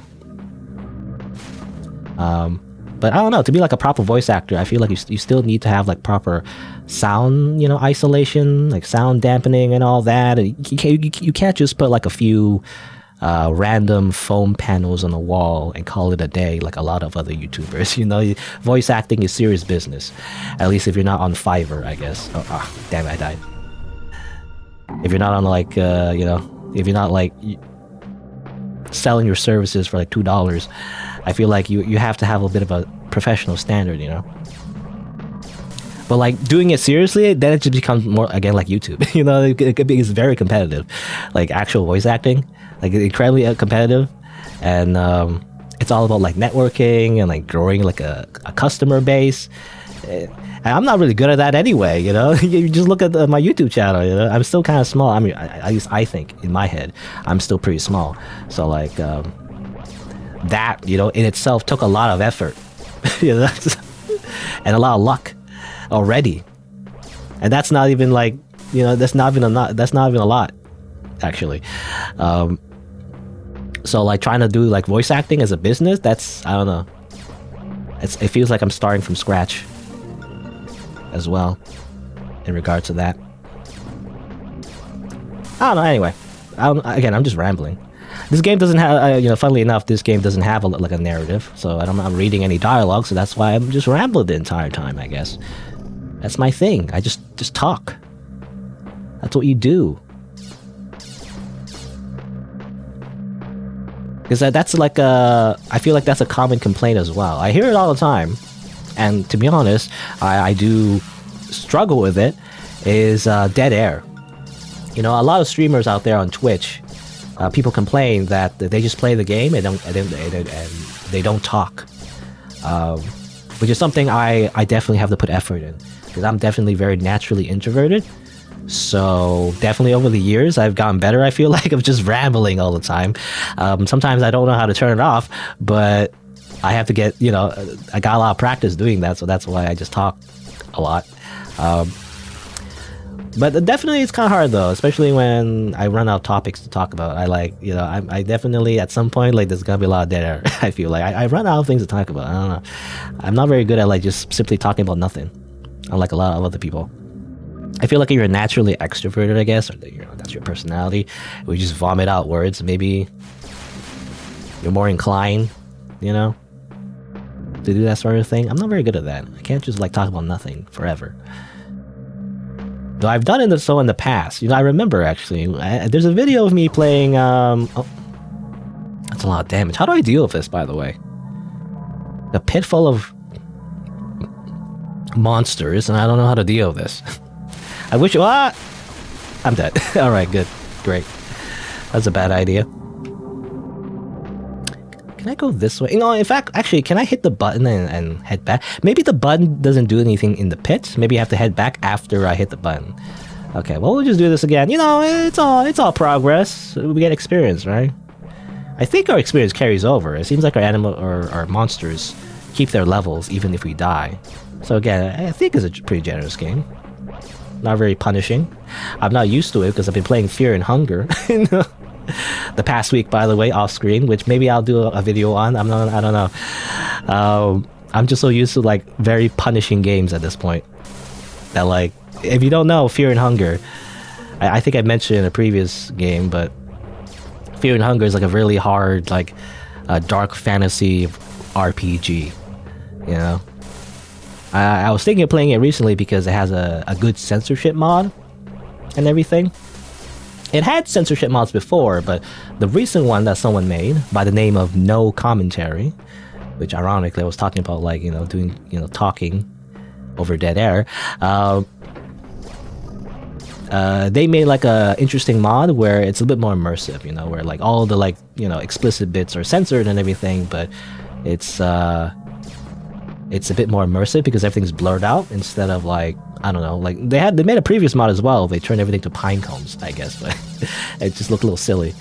But I don't know, to be like a proper voice actor, I feel like you still need to have like proper sound, isolation, like sound dampening and all that. And you can't just put like a few random foam panels on the wall and call it a day like a lot of other YouTubers. Voice acting is serious business. At least if you're not on Fiverr, I guess. Damn it, I died. If you're not on like, if you're not like selling your services for like $2, I feel like you have to have a bit of a professional standard, But like doing it seriously, then it just becomes more again like YouTube. You know, it's very competitive, like actual voice acting, like incredibly competitive, and it's all about like networking and like growing like a customer base. And I'm not really good at that anyway. You know, you just look at my YouTube channel. You know, I'm still kind of small. I mean, at least I think in my head, I'm still pretty small. So like that, you know, in itself took a lot of effort, you know, and a lot of luck already, and that's not even like, you know, that's not even a lot actually. So like trying to do like voice acting as a business, that's, I don't know, it feels like I'm starting from scratch as well in regard to that. I don't know. Anyway, I'm just rambling. This game doesn't have, you know, funnily enough, this game doesn't have like a narrative, so I'm not reading any dialogue, so that's why I'm just rambling the entire time, I guess. That's my thing. I just talk. That's what you do. Because that's like I feel like that's a common complaint as well. I hear it all the time, and to be honest, I do struggle with it, is dead air. You know, a lot of streamers out there on Twitch, people complain that they just play the game and they don't talk, which is something I definitely have to put effort in, because I'm definitely very naturally introverted. So definitely over the years I've gotten better, I feel like, of just rambling all the time. Sometimes I don't know how to turn it off, but I have to get, you know, I got a lot of practice doing that, so that's why I just talk a lot. But definitely it's kind of hard though, especially when I run out of topics to talk about. I like, you know, I definitely at some point, like, there's gonna be a lot of dead air. I feel like I run out of things to talk about. I don't know. I'm not very good at like just simply talking about nothing, unlike a lot of other people. I feel like if you're naturally extroverted, I guess, or you know, that's your personality, we just vomit out words. Maybe you're more inclined, you know, to do that sort of thing. I'm not very good at that. I can't just like talk about nothing forever. Though I've done it so in the past. You know, I remember actually, there's a video of me playing, oh, that's a lot of damage. How do I deal with this, by the way? A pit full of monsters, and I don't know how to deal with this. I wish, what? I'm dead. All right, good, great. That's a bad idea. Can I go this way? You know, in fact, actually, can I hit the button and head back? Maybe the button doesn't do anything in the pit. Maybe I have to head back after I hit the button. Okay, well, we'll just do this again. You know, it's all progress. We get experience, right? I think our experience carries over. It seems like our animal or our monsters keep their levels even if we die. So again, I think it's a pretty generous game. Not very punishing. I'm not used to it because I've been playing Fear and Hunger the past week, by the way, off screen, which maybe I'll do a video on. I don't know. I'm just so used to like very punishing games at this point that, like, if you don't know Fear and Hunger, I think I mentioned in a previous game, but Fear and Hunger is like a really hard, like, dark fantasy RPG, you know. I was thinking of playing it recently because it has a good censorship mod and everything. It had censorship mods before, but the recent one that someone made by the name of No Commentary, which ironically I was talking about, like, you know, doing, you know, talking over dead air, they made like a interesting mod where it's a bit more immersive, you know, where like all the, like, you know, explicit bits are censored and everything, but it's a bit more immersive because everything's blurred out instead of, like, I don't know, like they made a previous mod as well. They turned everything to pine cones, I guess, but it just looked a little silly.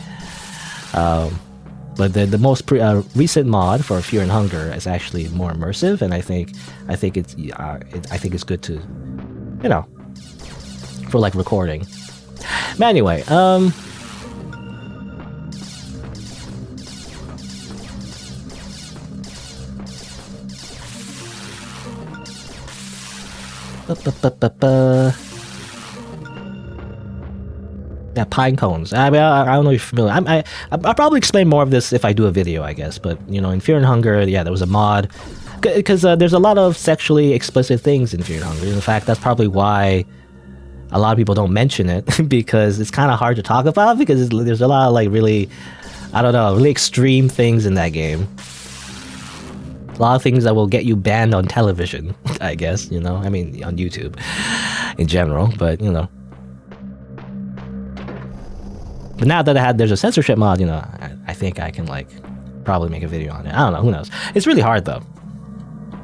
But the most recent mod for Fear and Hunger is actually more immersive, and I think it's good to, you know, for like recording. But anyway, yeah, pine cones. I mean, I don't know if you're familiar. I'll probably explain more of this if I do a video, I guess. But, you know, in Fear and Hunger, yeah, there was a mod. Because there's a lot of sexually explicit things in Fear and Hunger. In fact, that's probably why a lot of people don't mention it. Because it's kind of hard to talk about. Because there's a lot of, like, really, I don't know, really extreme things in that game. A lot of things that will get you banned on television, I guess, you know? I mean, on YouTube in general, but, you know. But now that there's a censorship mod, you know, I think I can, like, probably make a video on it. I don't know, who knows? It's really hard, though.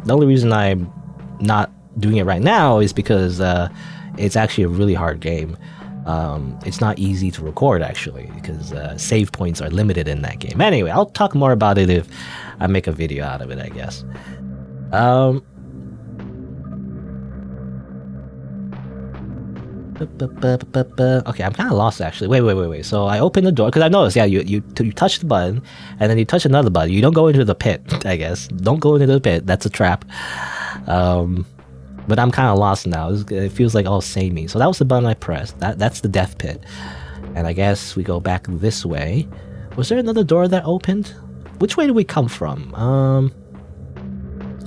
The only reason I'm not doing it right now is because it's actually a really hard game. It's not easy to record, actually, because save points are limited in that game. Anyway, I'll talk more about it if I make a video out of it, I guess. Okay, I'm kind of lost, actually. Wait. So I open the door, because I noticed, yeah, you touch the button, and then you touch another button. You don't go into the pit, I guess. Don't go into the pit. That's a trap. But I'm kind of lost now. It feels like all samey. So that was the button I pressed. That's the death pit. And I guess we go back this way. Was there another door that opened? Which way did we come from?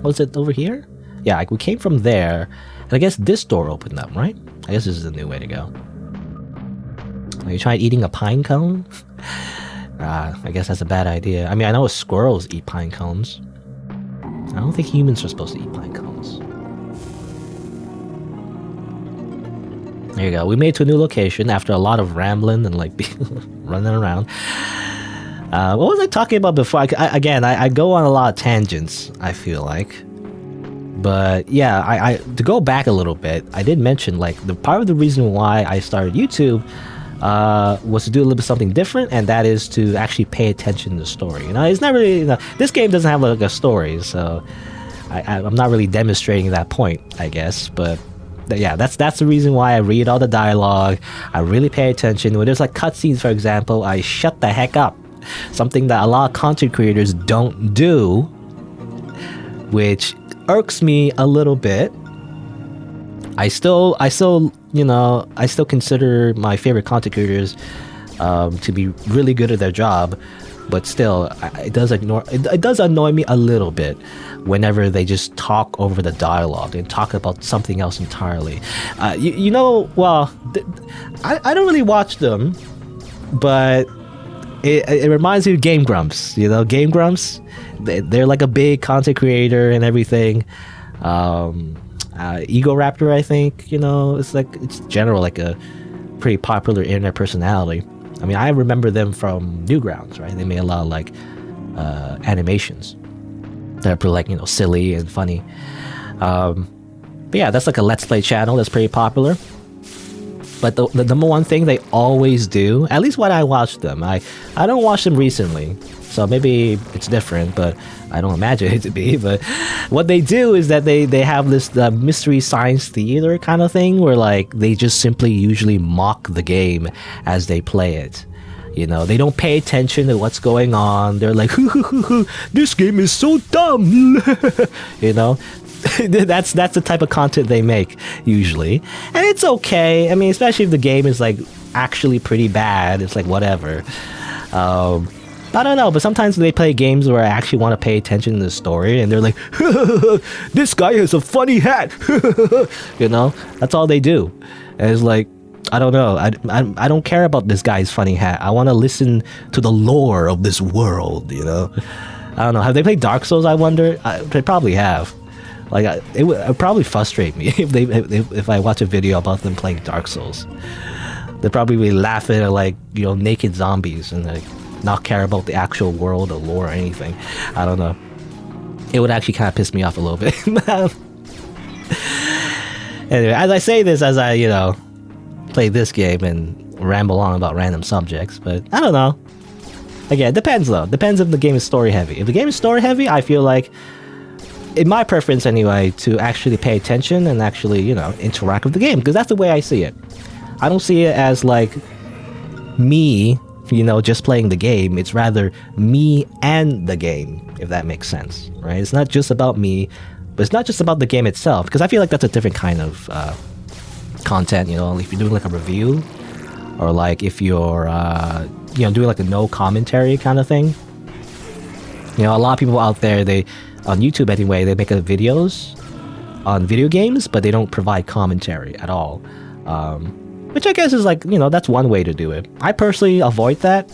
Was it over here? Yeah, like we came from there. And I guess this door opened up, right? I guess this is the new way to go. Are you trying eating a pine cone? I guess that's a bad idea. I mean, I know squirrels eat pine cones. I don't think humans are supposed to eat pine cones. There you go. We made it to a new location after a lot of rambling and like running around. What was I talking about before? I go on a lot of tangents, I feel like. But yeah, I to go back a little bit, I did mention like the part of the reason why I started YouTube was to do a little bit something different, and that is to actually pay attention to the story. You know, it's not really, you know, this game doesn't have like a story, so I'm not really demonstrating that point, I guess. But yeah, that's the reason why I read all the dialogue. I really pay attention. When there's like cutscenes, for example, I shut the heck up. Something that a lot of content creators don't do, which irks me a little bit. I still consider my favorite content creators to be really good at their job, but still, it does annoy me a little bit whenever they just talk over the dialogue and talk about something else entirely. I don't really watch them, but it reminds me of Game Grumps. You know, Game Grumps, they're like a big content creator and everything. Ego Raptor, I think, you know, it's general like a pretty popular internet personality. I mean, I remember them from Newgrounds, right? They made a lot of like animations that are pretty, like, you know, silly and funny. But yeah, that's like a Let's Play channel that's pretty popular. But the number one thing they always do, at least when I watch them, I don't watch them recently, so maybe it's different, but I don't imagine it to be. But what they do is that they have this mystery science theater kind of thing where like they just simply usually mock the game as they play it. You know, they don't pay attention to what's going on. They're like, this game is so dumb. You know, that's the type of content they make usually, and it's okay. I mean, especially if the game is like actually pretty bad, it's like whatever. I don't know, but sometimes they play games where I actually want to pay attention to the story, and they're like, this guy has a funny hat. You know, that's all they do. And it's like, I don't know, I don't care about this guy's funny hat. I want to listen to the lore of this world, you know. I don't know, have they played Dark Souls, I wonder? They probably have. Like, it would probably frustrate me if I watch a video about them playing Dark Souls. They'd probably be laughing at, like, you know, naked zombies and like not care about the actual world or lore or anything. I don't know. It would actually kind of piss me off a little bit. Anyway, as I say this, as I, you know, play this game and ramble on about random subjects, but I don't know. Again, it depends though. Depends if the game is story heavy. If the game is story heavy, I feel like, in my preference anyway, to actually pay attention and actually, you know, interact with the game, because that's the way I see it. I don't see it as like me, you know, just playing the game. It's rather me and the game, if that makes sense, right? It's not just about me, but it's not just about the game itself, because I feel like that's a different kind of content, you know. If you're doing like a review, or like if you're, you know, doing like a no commentary kind of thing. You know, a lot of people out there, on YouTube anyway, they make videos on video games, but they don't provide commentary at all. Which I guess is like, you know, that's one way to do it. I personally avoid that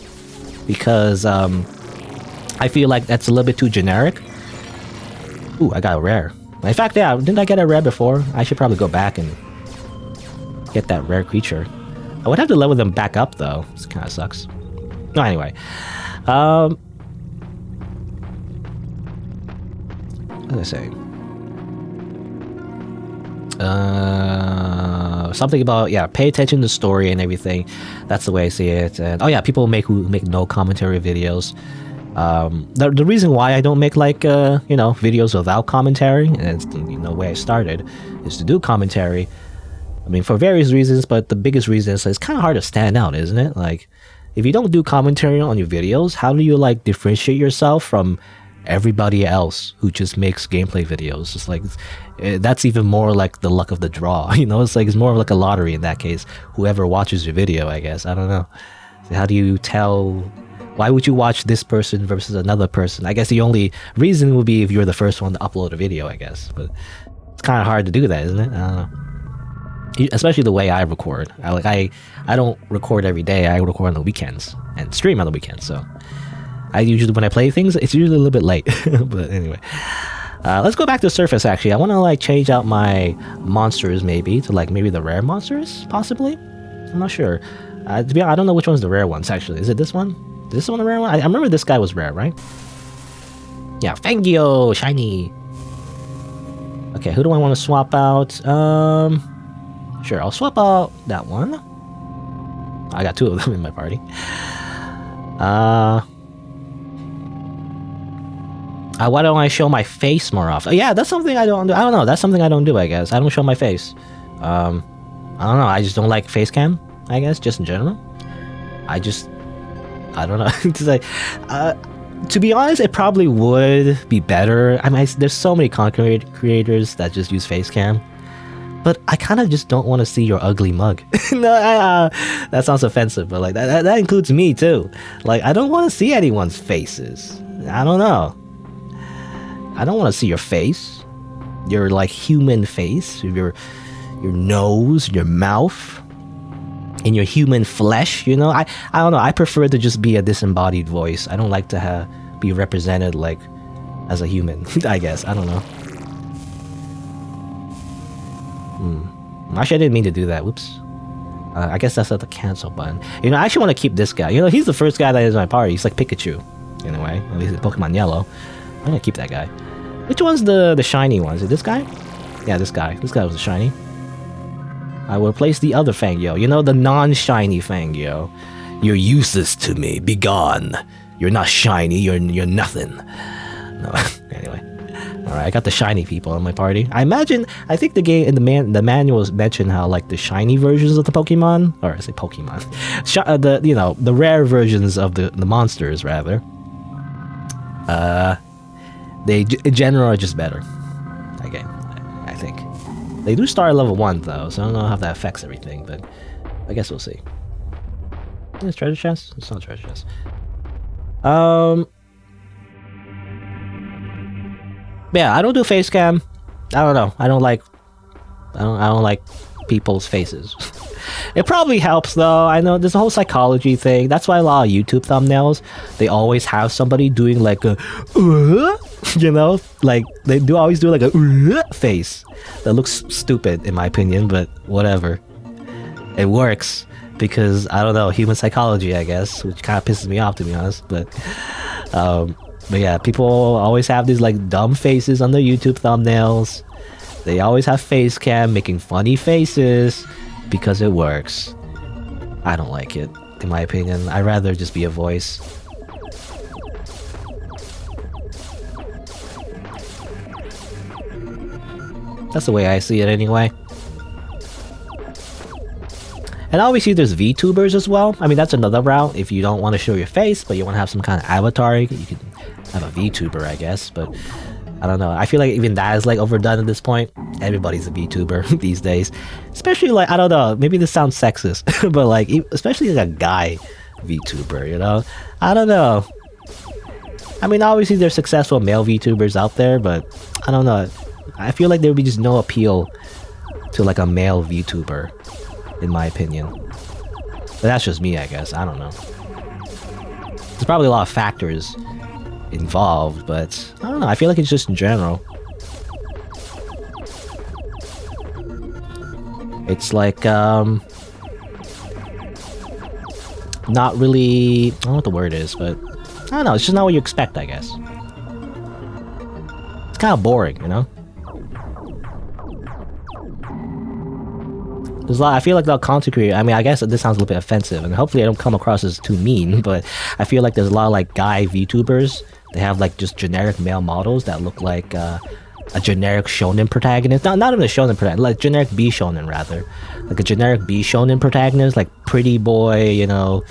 because I feel like that's a little bit too generic. Ooh, I got a rare. In fact, yeah, didn't I get a rare before? I should probably go back and get that rare creature. I would have to level them back up though. This kind of sucks. No, anyway. What was I saying? Something about, yeah, pay attention to the story and everything. That's the way I see it. And oh yeah, people who make no commentary videos. The reason why I don't make like you know, videos without commentary, and it's the way I started, is to do commentary. I mean, for various reasons, but the biggest reason is it's kind of hard to stand out, isn't it? Like, if you don't do commentary on your videos, how do you like differentiate yourself from everybody else who just makes gameplay videos? It's like, that's even more like the luck of the draw, you know? It's like, it's more like a lottery in that case. Whoever watches your video, I guess. I don't know. So how do you tell? Why would you watch this person versus another person? I guess the only reason would be if you're the first one to upload a video, I guess. But it's kind of hard to do that, isn't it? I don't know. Especially the way I record. I don't record every day. I record on the weekends and stream on the weekends. So I usually, when I play things, it's usually a little bit late. But anyway, let's go back to the surface. Actually, I want to like change out my monsters maybe to like maybe the rare monsters possibly. I'm not sure. To be honest, I don't know which one's the rare ones actually. Is it this one? Is this one the rare one? I remember this guy was rare, right? Yeah, Fangio, shiny. Okay, who do I want to swap out? Sure, I'll swap out that one. I got two of them in my party. Why don't I show my face more often? Yeah, that's something I don't do. I don't know. That's something I don't do, I guess. I don't show my face. I don't know. I just don't like face cam, I guess, just in general. I don't know. It's like, to be honest, it probably would be better. I mean, there's so many content creators that just use face cam. But I kind of just don't want to see your ugly mug. No, that sounds offensive, but like that includes me too. Like, I don't want to see anyone's faces. I don't know. I don't want to see your face, your like human face, your nose, your mouth, and your human flesh. You know, I don't know. I prefer to just be a disembodied voice. I don't like to be represented like as a human. I guess I don't know. Actually, I didn't mean to do that. Whoops. I guess that's not the cancel button. You know, I actually want to keep this guy. You know, he's the first guy that is in my party. He's like Pikachu, in a way. At least in Pokemon Yellow. I'm gonna keep that guy. Which one's the shiny one? Is it this guy? Yeah, this guy. This guy was the shiny. I will replace the other Fangio. You know, the non-shiny Fangio. You're useless to me. Be gone. You're not shiny. You're nothing. No. Anyway. Alright, I got the shiny people in my party. I think the game in the manuals mention how like the shiny versions of the Pokemon, or I say Pokemon, the rare versions of the monsters rather. They in general are just better. Again, I think they do start at level 1 though, so I don't know how that affects everything, but I guess we'll see. Is this treasure chest? It's not a treasure chest. Yeah, I don't do face cam. I don't know. I don't like people's faces. It probably helps though. I know there's a whole psychology thing. That's why a lot of YouTube thumbnails, they always have somebody doing like a you know, like they do always do like a face that looks stupid in my opinion, but whatever. It works because I don't know, human psychology, I guess, which kind of pisses me off to be honest, but yeah, people always have these like dumb faces on their YouTube thumbnails. They always have face cam making funny faces because it works. I don't like it, in my opinion. I'd rather just be a voice. That's the way I see it anyway. And obviously there's VTubers as well. I mean, that's another route. If you don't want to show your face, but you want to have some kind of avatar, you can have a VTuber, I guess. But I don't know. I feel like even that is like overdone at this point. Everybody's a VTuber these days. Especially like, I don't know, maybe this sounds sexist, but like, especially like a guy VTuber, you know? I don't know. I mean, obviously there's successful male VTubers out there, but I don't know. I feel like there would be just no appeal to like a male VTuber, in my opinion. But that's just me, I guess. I don't know. There's probably a lot of factors involved, but I don't know. I feel like it's just in general. It's like, not really, I don't know what the word is, but I don't know, it's just not what you expect, I guess. It's kind of boring, you know? There's a lot, I feel like they'll content create. I mean, I guess this sounds a little bit offensive, and hopefully I don't come across as too mean, but I feel like there's a lot of like guy VTubers. They have like just generic male models that look like a generic shonen protagonist. Not even a shonen protagonist, like generic B shonen rather. Like a generic B shonen protagonist, like pretty boy, you know,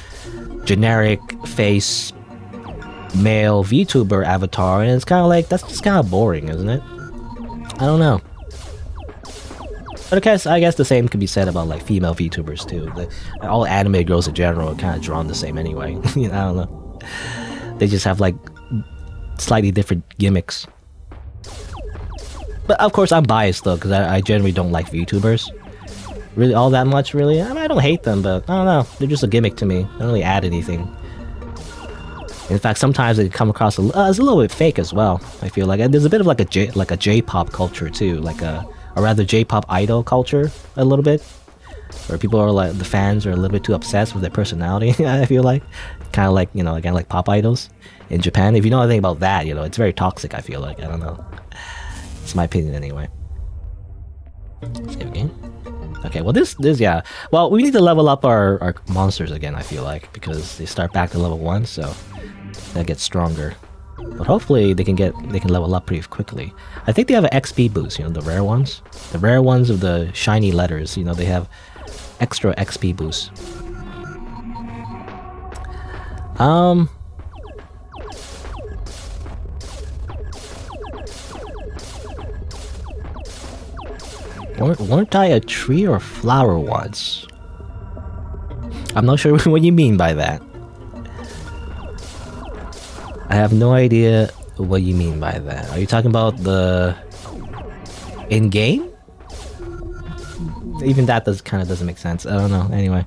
generic face male VTuber avatar, and it's kind of like, that's just kind of boring, isn't it? I don't know. But I guess the same could be said about like female VTubers too. All anime girls in general are kind of drawn the same anyway. You know, I don't know. They just have like slightly different gimmicks. But of course I'm biased though, because I generally don't like VTubers. Really all that much, really. I mean, I don't hate them, but I don't know. They're just a gimmick to me. They don't really add anything. In fact, sometimes they come across as a little bit fake as well. I feel like and there's a bit of like a J-pop culture too, like a rather J-pop idol culture a little bit, where people are like, the fans are a little bit too obsessed with their personality. I feel like, kind of like, you know, again like pop idols in Japan. If you know anything about that, you know, it's very toxic. I feel like, I don't know. It's my opinion anyway. Save again. Okay, well this yeah. Well, we need to level up our monsters again. I feel like, because they start back to level 1, so that gets stronger. But hopefully they can level up pretty quickly. I think they have an XP boost, you know, the rare ones. The rare ones of the shiny letters, you know, they have extra XP boost. Weren't I a tree or flower once? I'm not sure what you mean by that. I have no idea what you mean by that. Are you talking about the in-game? Even that kind of doesn't make sense. I don't know. Anyway.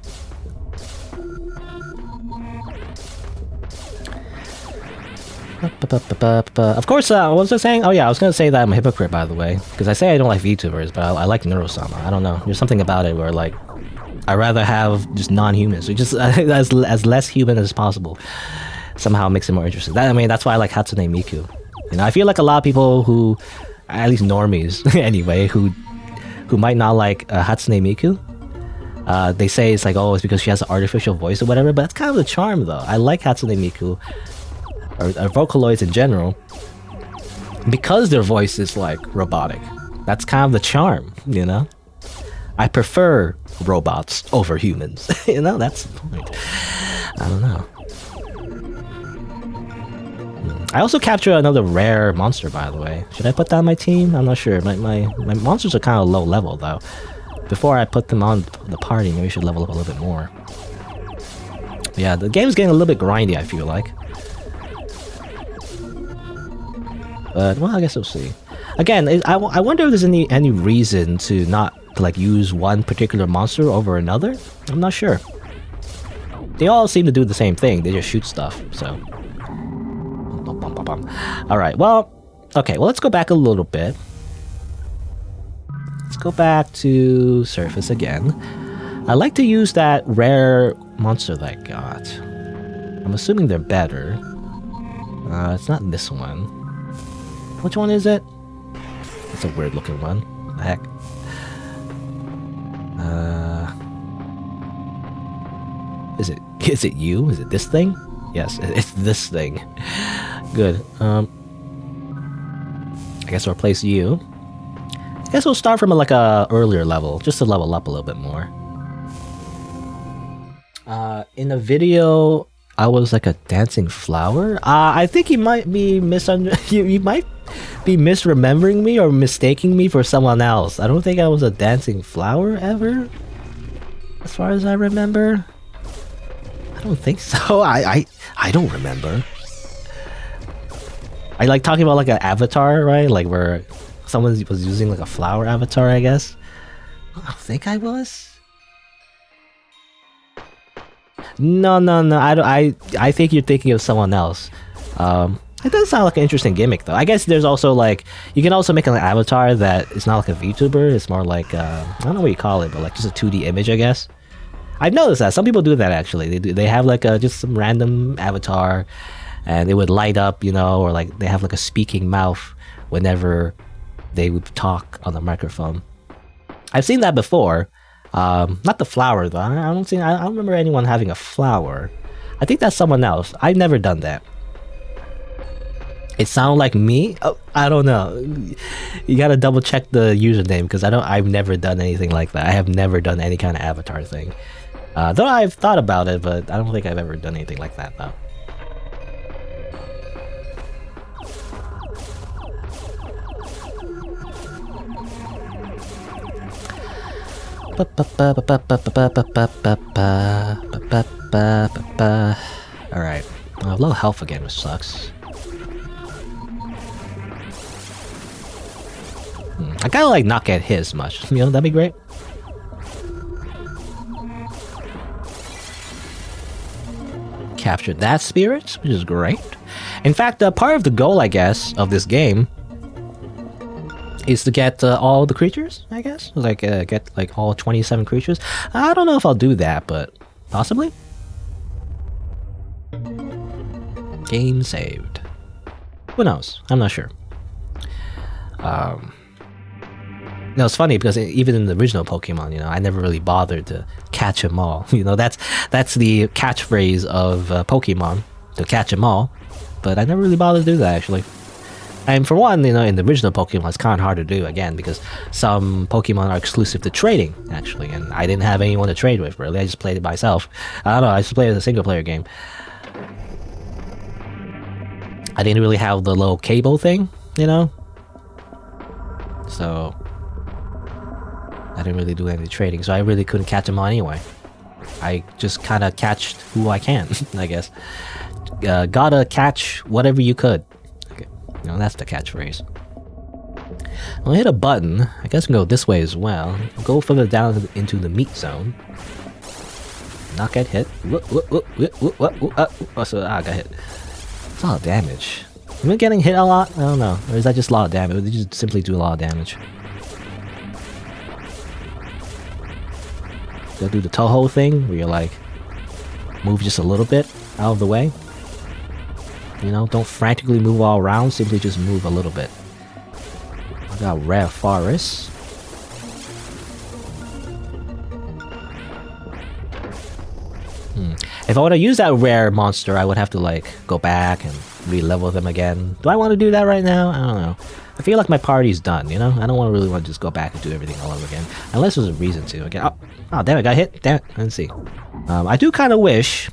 Of course, what was I saying? Oh yeah, I was gonna say that I'm a hypocrite, by the way, because I say I don't like VTubers, but I like Neurosama. I don't know. There's something about it where like I'd rather have just non-humans, or just as less human as possible. Somehow makes it more interesting. I mean, that's why I like Hatsune Miku. You know, I feel like a lot of people who, at least normies anyway, who might not like Hatsune Miku, they say it's like, oh, it's because she has an artificial voice or whatever, but that's kind of the charm though. I like Hatsune Miku, or Vocaloids in general, because their voice is like robotic. That's kind of the charm, you know? I prefer robots over humans. You know, that's the point. I don't know. I also captured another rare monster, by the way. Should I put that on my team? I'm not sure. My monsters are kind of low level, though. Before I put them on the party, maybe I should level up a little bit more. But yeah, the game's getting a little bit grindy, I feel like. But, well, I guess we'll see. Again, I wonder if there's any reason to not like use one particular monster over another. I'm not sure. They all seem to do the same thing. They just shoot stuff, so... Alright, well, okay, well, let's go back a little bit. Let's go back to surface again. I like to use that rare monster that I got. I'm assuming they're better. It's not this one. Which one is it? It's a weird looking one. What the heck? Is it you? Is it this thing? Yes, it's this thing. Good. I guess I'll replace you. I guess we'll start from like a earlier level, just to level up a little bit more. In the video, I was like a dancing flower. I think you might be you might be misremembering me or mistaking me for someone else. I don't think I was a dancing flower ever, as far as I remember. I don't think so. I don't remember. I like talking about like an avatar, right? Like where someone was using like a flower avatar, I guess. I don't think I was. No. I think you're thinking of someone else. I It does sound like an interesting gimmick, though. I guess there's also like you can also make an avatar that is not like a VTuber. It's more like I don't know what you call it, but like just a 2D image, I guess. I've noticed that some people do that actually. They have like just some random avatar, and it would light up, you know, or like they have like a speaking mouth whenever they would talk on the microphone. I've seen that before. Not the flower though. I don't remember anyone having a flower. I think that's someone else. I've never done that. It sounds like me? Oh, I don't know. You gotta double check the username because I've never done anything like that. I have never done any kind of avatar thing. Though I've thought about it, but I don't think I've ever done anything like that though. Alright. I have low health again, which sucks. I gotta like not get hit as much. You know, that'd be great. Captured that spirit, which is great. In fact, part of the goal, I guess, of this game is to get all the creatures, I guess. Like, get like all 27 creatures. I don't know if I'll do that, but possibly. Game saved. Who knows? I'm not sure. No, it's funny because even in the original Pokemon, you know, I never really bothered to catch them all. You know, that's the catchphrase of Pokemon, to catch them all. But I never really bothered to do that, actually. And for one, you know, in the original Pokemon, it's kind of hard to do, again, because some Pokemon are exclusive to trading, actually. And I didn't have anyone to trade with, really. I just played it myself. I don't know, I just played it as a single-player game. I didn't really have the little cable thing, you know? So I didn't really do any trading, so I really couldn't catch them all anyway. I just kind of catched who I can, I guess. Gotta catch whatever you could. Okay. You know, that's the catchphrase. I'll hit a button. I guess I can go this way as well. Go further down into the meat zone. Not get hit. So I got hit. It's a lot of damage. Am I getting hit a lot? I don't know. Or is that just a lot of damage? Or did you just simply do a lot of damage? Go do the Toho thing where you're like move just a little bit out of the way. You know, don't frantically move all around, simply just move a little bit. I got rare forest. If I want to use that rare monster, I would have to like go back and re-level them again. Do I want to do that right now? I don't know. I feel like my party's done, you know? I don't really want to just go back and do everything all over again. Unless there's a reason to. Again. Oh, damn it, got hit. Damn it. Let's see. I do kind of wish...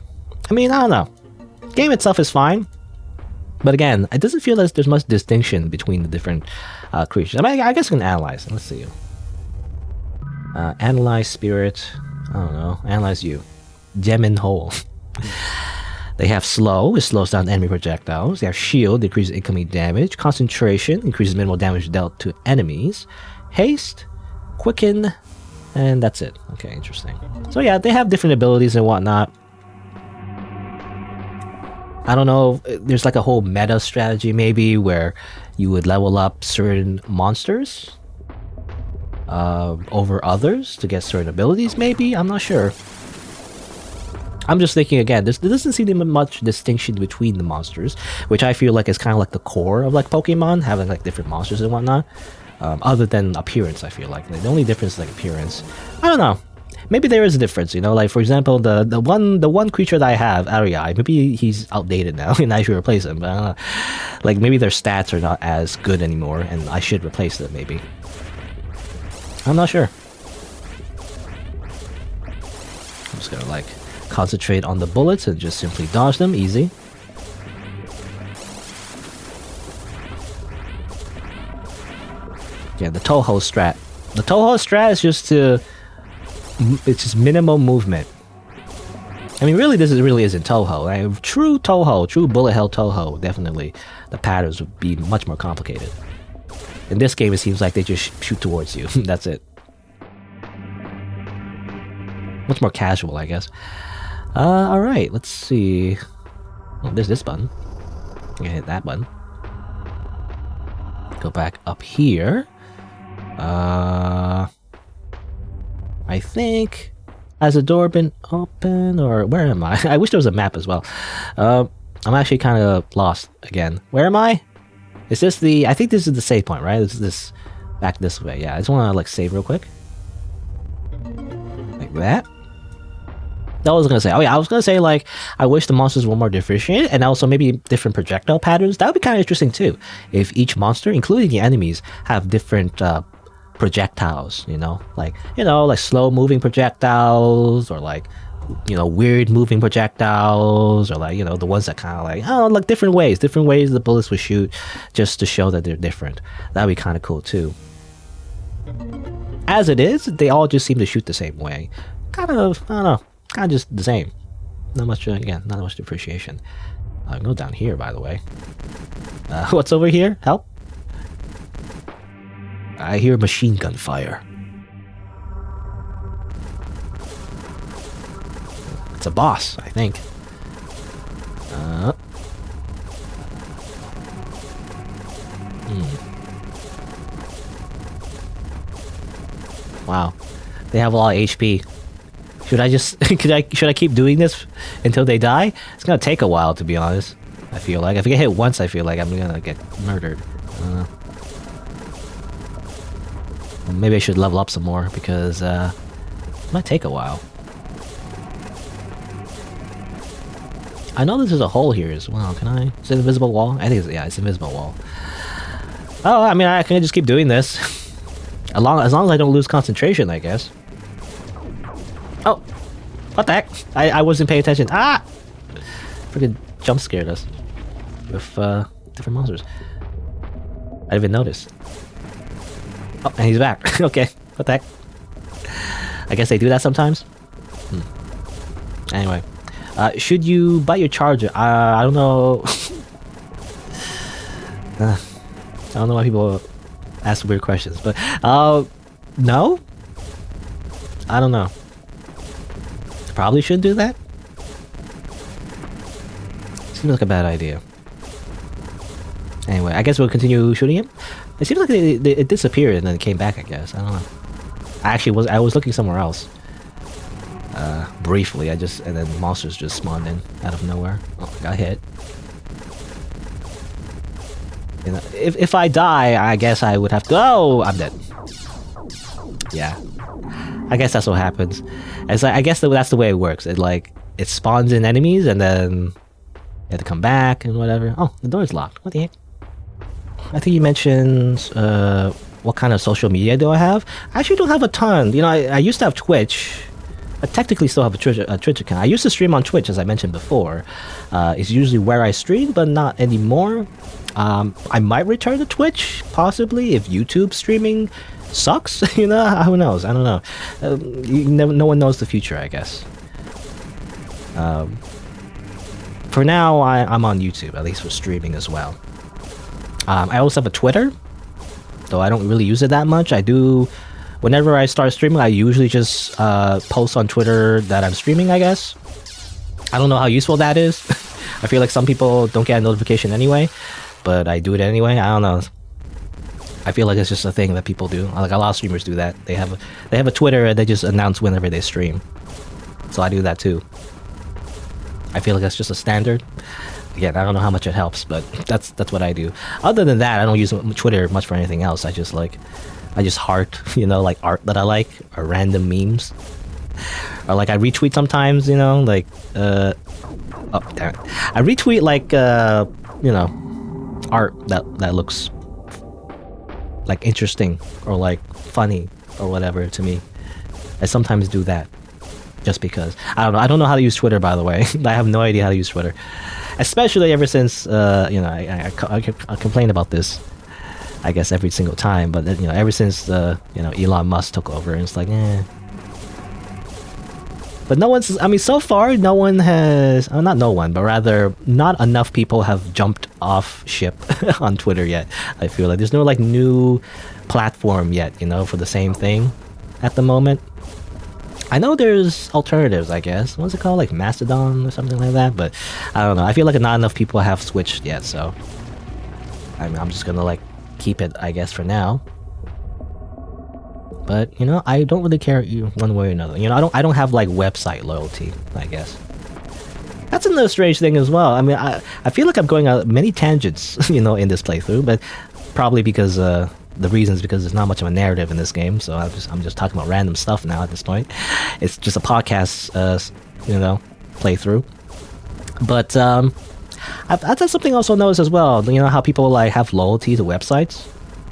I mean, I don't know. The game itself is fine. But again, it doesn't feel like there's much distinction between the different creatures. I mean, I guess I can analyze. Let's see. Analyze spirit. I don't know. Analyze you. Gem and hole. They have slow, it slows down enemy projectiles. They have shield, decreases incoming damage. Concentration, increases minimal damage dealt to enemies. Haste, quicken, and that's it. Okay, interesting. So yeah, they have different abilities and whatnot. I don't know, there's like a whole meta strategy maybe where you would level up certain monsters over others to get certain abilities maybe? I'm not sure. I'm just thinking again, there doesn't seem to be much distinction between the monsters, which I feel like is kind of like the core of like Pokemon, having like different monsters and whatnot. Other than appearance, I feel like the only difference is like appearance. I don't know. Maybe there is a difference, you know. Like for example, the one creature that I have, Ariai, maybe he's outdated now, and I should replace him. But I don't know. Like maybe their stats are not as good anymore, and I should replace them. Maybe. I'm not sure. I'm just gonna like concentrate on the bullets and just simply dodge them. Easy. Yeah, the Toho strat. The Toho strat is just it's just minimal movement. I mean, really, this really isn't Toho. Like, true Toho, true bullet hell Toho, definitely the patterns would be much more complicated. In this game, it seems like they just shoot towards you. That's it. Much more casual, I guess. Alright, let's see. Oh, there's this button. I hit that button. Go back up here. I think... Has the door been open, or where am I? I wish there was a map as well. I'm actually kind of lost again. Where am I? Is this the... I think this is the save point, right? This back this way. Yeah, I just want to like save real quick. Like that. That was gonna say. Oh yeah, I was gonna say like I wish the monsters were more differentiated, and also maybe different projectile patterns. That would be kind of interesting too. If each monster, including the enemies, have different projectiles. Like slow moving projectiles, or like weird moving projectiles, or like the ones that kind of like different ways the bullets would shoot, just to show that they're different. That'd be kind of cool too. As it is, they all just seem to shoot the same way. Kind of, I don't know. Kind of just the same. Not much, again, not much appreciation. I can go down here, by the way. What's over here? Help? I hear machine gun fire. It's a boss, I think. Wow. They have a lot of HP. Should I just should I keep doing this until they die? It's gonna take a while, to be honest. I feel like if I get hit once, I feel like I'm gonna get murdered. Maybe I should level up some more, because it might take a while. I know there's a hole here as well. Can I? Is it an invisible wall? I think it's an invisible wall. Oh, I mean, I can just keep doing this. as long as I don't lose concentration, I guess. Oh, what the heck? I wasn't paying attention. Ah! Freaking jump scared us with different monsters. I didn't even notice. Oh, and he's back. Okay, what the heck? I guess they do that sometimes. Anyway, should you buy your charger? I don't know. I don't know why people ask weird questions, but no. I don't know. Probably shouldn't do that. Seems like a bad idea. Anyway, I guess we'll continue shooting him. It seems like it disappeared and then it came back, I guess. I don't know. I was looking somewhere else. Briefly, and then monsters just spawned in out of nowhere. Oh, I got hit. If I die, I guess I would have to... Oh, I'm dead. Yeah. I guess that's what happens. It's like, I guess that's the way it works. It spawns in enemies, and then you have to come back and whatever. Oh, the door's locked. What the heck? I think you mentioned what kind of social media do I have? I actually don't have a ton. I used to have Twitch. I technically still have a Twitch account. I used to stream on Twitch, as I mentioned before. It's usually where I stream, but not anymore. I might return to Twitch, possibly, if YouTube streaming sucks. Who knows? I don't know. No one knows the future, I guess. For now, I'm on YouTube, at least for streaming as well. I also have a Twitter, though I don't really use it that much. I do, whenever I start streaming, I usually just post on Twitter that I'm streaming, I guess. I don't know how useful that is. I feel like some people don't get a notification anyway, but I do it anyway. I don't know. I feel like it's just a thing that people do. Like a lot of streamers do that. They have a Twitter and they just announce whenever they stream. So I do that too. I feel like that's just a standard. Again, I don't know how much it helps, but that's what I do. Other than that, I don't use Twitter much for anything else. I just heart, like art that I like, or random memes. Or like I retweet sometimes, oh damn it. I retweet like art that looks like interesting or like funny or whatever to me. I sometimes do that just because. I don't know how to use Twitter, by the way. I have no idea how to use Twitter. Especially ever since I complain about this, I guess, every single time, but ever since Elon Musk took over, and it's like but so far no one has, not no one, but rather not enough people have jumped off ship on Twitter yet. I feel like there's no like new platform yet, for the same thing at the moment. I know there's alternatives, I guess. What's it called? Like Mastodon or something like that? But I don't know. I feel like not enough people have switched yet, so I'm just gonna like keep it, I guess, for now. But you know, I don't really care one way or another. You know, I don't have like website loyalty, I guess. That's another strange thing as well. I mean, I feel like I'm going on many tangents, you know, in this playthrough, but probably because the reason is because there's not much of a narrative in this game, so I'm just talking about random stuff now at this point. It's just a podcast, you know, playthrough. But that's something I also noticed as well. You know how people like have loyalty to websites.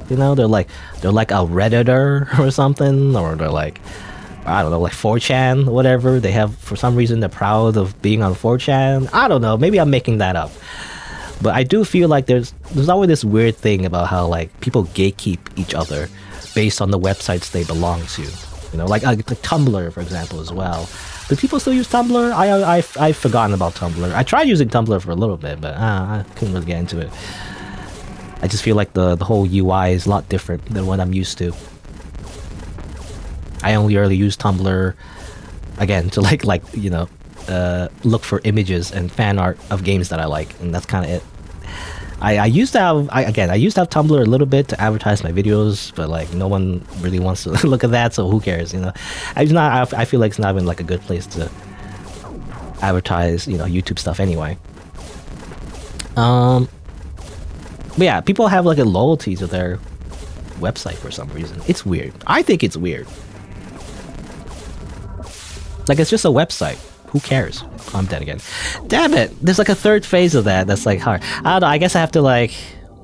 You know, they're like a Redditor or something, or they're like, I don't know, like 4chan, whatever. They have, for some reason, they're proud of being on 4chan. I don't know. Maybe I'm making that up. But I do feel like there's always this weird thing about how like people gatekeep each other based on the websites they belong to. You know, like Tumblr, for example, as well. Do people still use Tumblr? I've forgotten about Tumblr. I tried using Tumblr for a little bit, but I couldn't really get into it. I just feel like the whole UI is a lot different than what I'm used to. I only really use Tumblr, again, to like you know, look for images and fan art of games that I like, and that's kind of it. I used to have Tumblr a little bit to advertise my videos, but like no one really wants to look at that, so who cares, you know? I feel like it's not even like a good place to advertise, you know, YouTube stuff anyway. But yeah, people have like a loyalty to their website for some reason. It's weird. I think it's weird. Like, it's just a website. Who cares? I'm dead again. Damn it! There's like a third phase of that that's like hard. I don't know, I guess I have to like...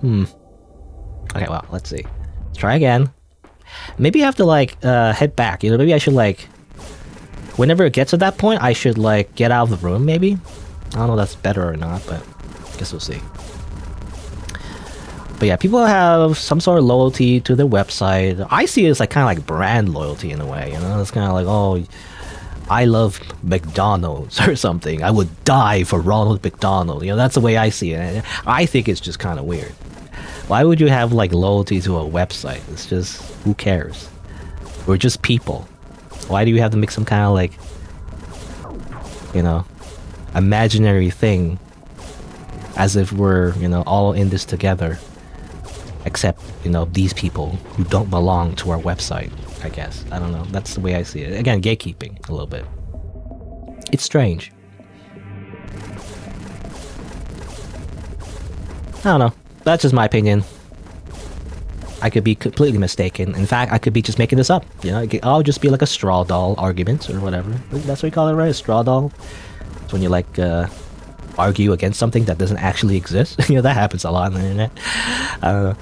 Okay, well, let's see. Let's try again. Maybe I have to like head back, you know, maybe I should like... Whenever it gets to that point, I should like get out of the room, maybe? I don't know if that's better or not, but I guess we'll see. But yeah, people have some sort of loyalty to their website. I see it as like kind of like brand loyalty in a way, you know? It's kind of like, oh... I love McDonald's or something. I would die for Ronald McDonald. You know, that's the way I see it. I think it's just kind of weird. Why would you have like loyalty to a website? It's just, who cares? We're just people. Why do you have to make some kind of like, you know, imaginary thing as if we're, you know, all in this together, except, you know, these people who don't belong to our website? I guess. I don't know. That's the way I see it. Again, gatekeeping a little bit. It's strange. I don't know. That's just my opinion. I could be completely mistaken. In fact, I could be just making this up. You know, I'll just be like a straw doll argument or whatever. That's what you call it, right? A straw doll. It's when you like argue against something that doesn't actually exist. You know, that happens a lot on the internet. I don't know.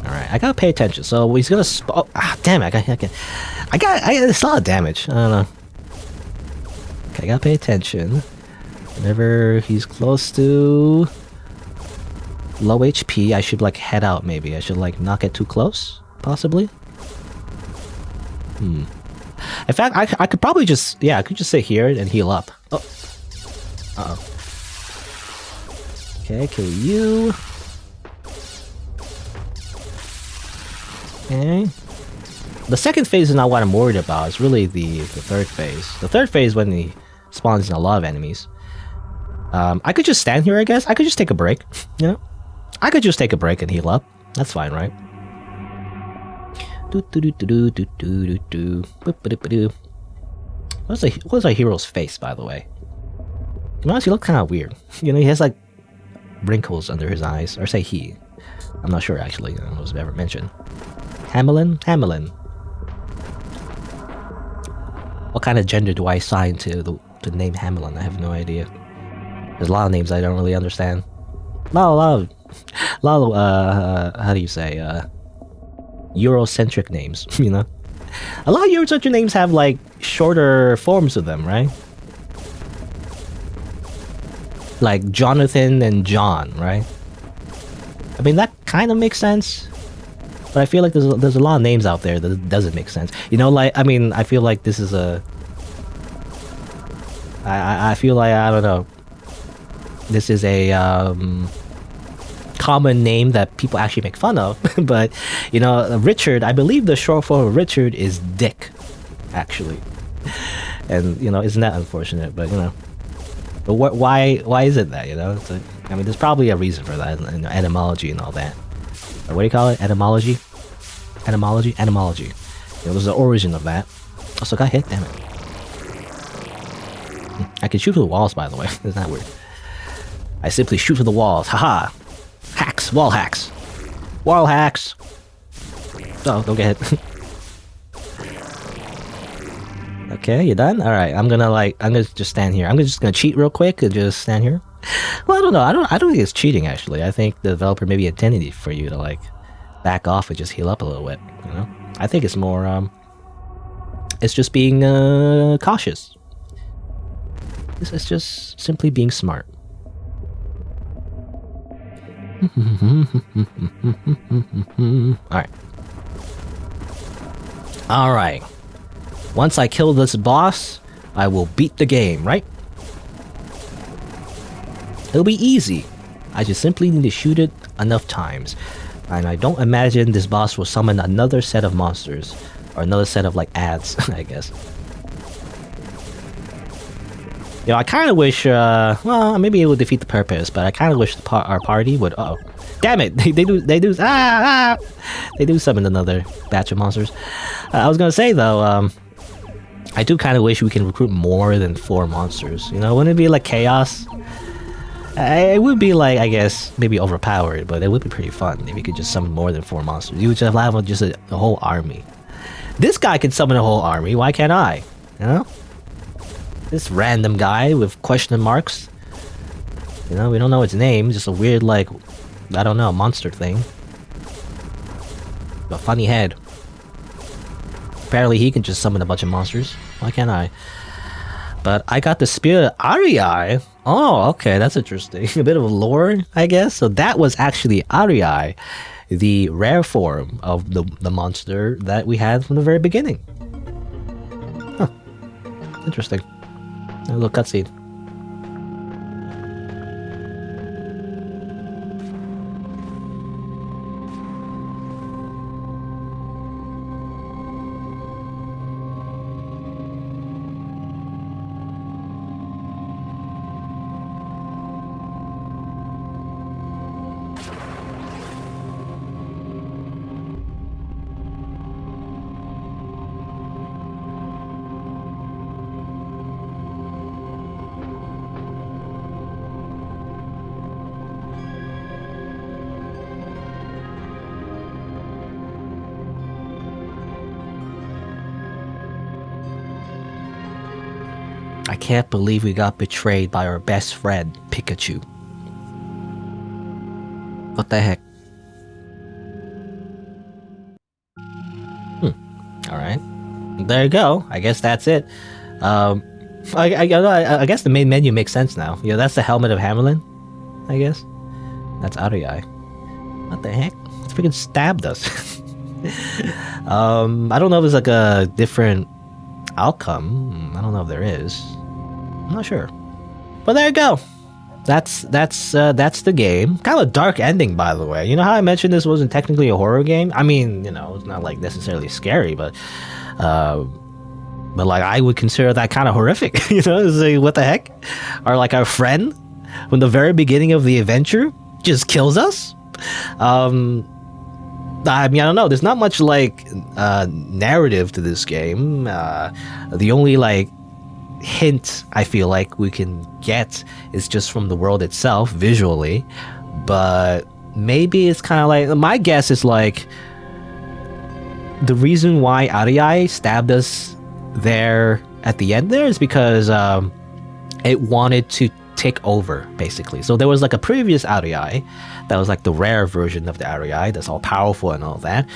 Alright, I gotta pay attention. So he's gonna damn it, it's a lot of damage. I don't know. Okay, I gotta pay attention. Whenever he's close to low HP, I should like head out maybe. I should like not get too close, possibly. In fact, I could probably just, yeah, I could just sit here and heal up. Oh. Uh-oh. Okay, kill you. Okay. The second phase is not what I'm worried about. It's really the third phase. The third phase when he spawns in a lot of enemies. I could just stand here, I guess. I could just take a break, you know? I could just take a break and heal up. That's fine, right? What's our hero's face, by the way? To be honest, he looks kind of weird. You know, he has like wrinkles under his eyes. Or say he. I'm not sure, actually. I don't know if it's ever mentioned. Hamelin? Hamelin. What kind of gender do I assign to the name Hamelin? I have no idea. There's a lot of names I don't really understand. A lot of how do you say, Eurocentric names, you know? A lot of Eurocentric names have, like, shorter forms to them, right? Like Jonathan and John, right? I mean, that kind of makes sense. But I feel like there's a lot of names out there that doesn't make sense. You know, like, I mean, I feel like this is a... I feel like, I don't know. This is a, common name that people actually make fun of. But, you know, Richard, I believe the short form of Richard is Dick, actually. And, you know, isn't that unfortunate? But, you know, but why is it that, you know? It's like, I mean, there's probably a reason for that, you know, etymology and all that. Or what do you call it? Etymology? Etymology? Etymology. You know, there's the origin of that. Also got hit, damn it. I can shoot through the walls, by the way. Isn't that weird? I simply shoot through the walls. Haha! Hacks! Wall hacks! Wall hacks! Oh, don't get hit. Okay, you done? Alright, I'm gonna just stand here. I'm just gonna cheat real quick and just stand here. Well, I don't know. I don't think it's cheating, actually. I think the developer maybe intended for you to, like, back off and just heal up a little bit, you know? I think it's more, it's just being, cautious. It's just simply being smart. Alright. Alright. Once I kill this boss, I will beat the game, right? It'll be easy. I just simply need to shoot it enough times. And I don't imagine this boss will summon another set of monsters. Or another set of, like, ads, I guess. You know, I kind of wish, well, maybe it would defeat the purpose, but I kind of wish our party would, uh-oh. Damn it! They do summon another batch of monsters. I was gonna say, though, I do kind of wish we can recruit more than 4 monsters. You know, wouldn't it be like chaos? It would be like, I guess, maybe overpowered, but it would be pretty fun if you could just summon more than 4 monsters. You would just have just a whole army. This guy can summon a whole army, why can't I? You know? This random guy with question marks. You know, we don't know its name, just a weird, like, I don't know, monster thing. A funny head. Apparently he can just summon a bunch of monsters. Why can't I? But I got the Spirit of Arii. Oh, okay, that's interesting. A bit of lore, I guess. So that was actually Arii, the rare form of the monster that we had from the very beginning. Huh. Interesting. A little cutscene. I can't believe we got betrayed by our best friend, Pikachu. What the heck? Alright. There you go. I guess that's it. I guess the main menu makes sense now. You know, that's the helmet of Hamelin, I guess. That's Arii. What the heck? It's freaking stabbed us. I don't know if there's like a different outcome. I don't know if there is. I'm not sure. But there you go. That's the game. Kind of a dark ending, by the way. You know how I mentioned this wasn't technically a horror game? I mean, you know, it's not like necessarily scary, but like I would consider that kind of horrific. You know, it's like, what the heck? Or like our friend from the very beginning of the adventure just kills us. I mean, I don't know. There's not much like narrative to this game. The only like hint I feel like we can get is just from the world itself visually, but maybe it's kind of like, my guess is like the reason why Arii stabbed us there at the end there is because it wanted to take over, basically. So there was like a previous Arii that was like the rare version of the Arii that's all powerful and all that.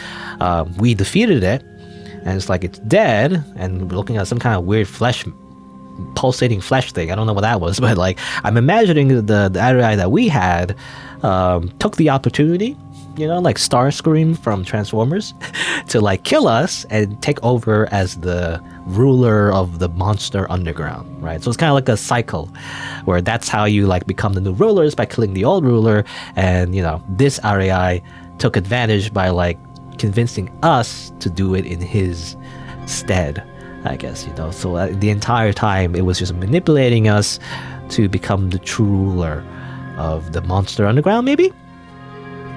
We defeated it, and it's like it's dead, and we're looking at some kind of weird flesh pulsating flesh thing. I don't know what that was, but like I'm imagining the area that we had took the opportunity, you know, like Starscream from Transformers, to like kill us and take over as the ruler of the monster underground, right? So it's kind of like a cycle where that's how you like become the new rulers, by killing the old ruler. And you know, this RAI took advantage by like convincing us to do it in his stead, I guess, you know. So the entire time it was just manipulating us to become the true ruler of the monster underground, maybe?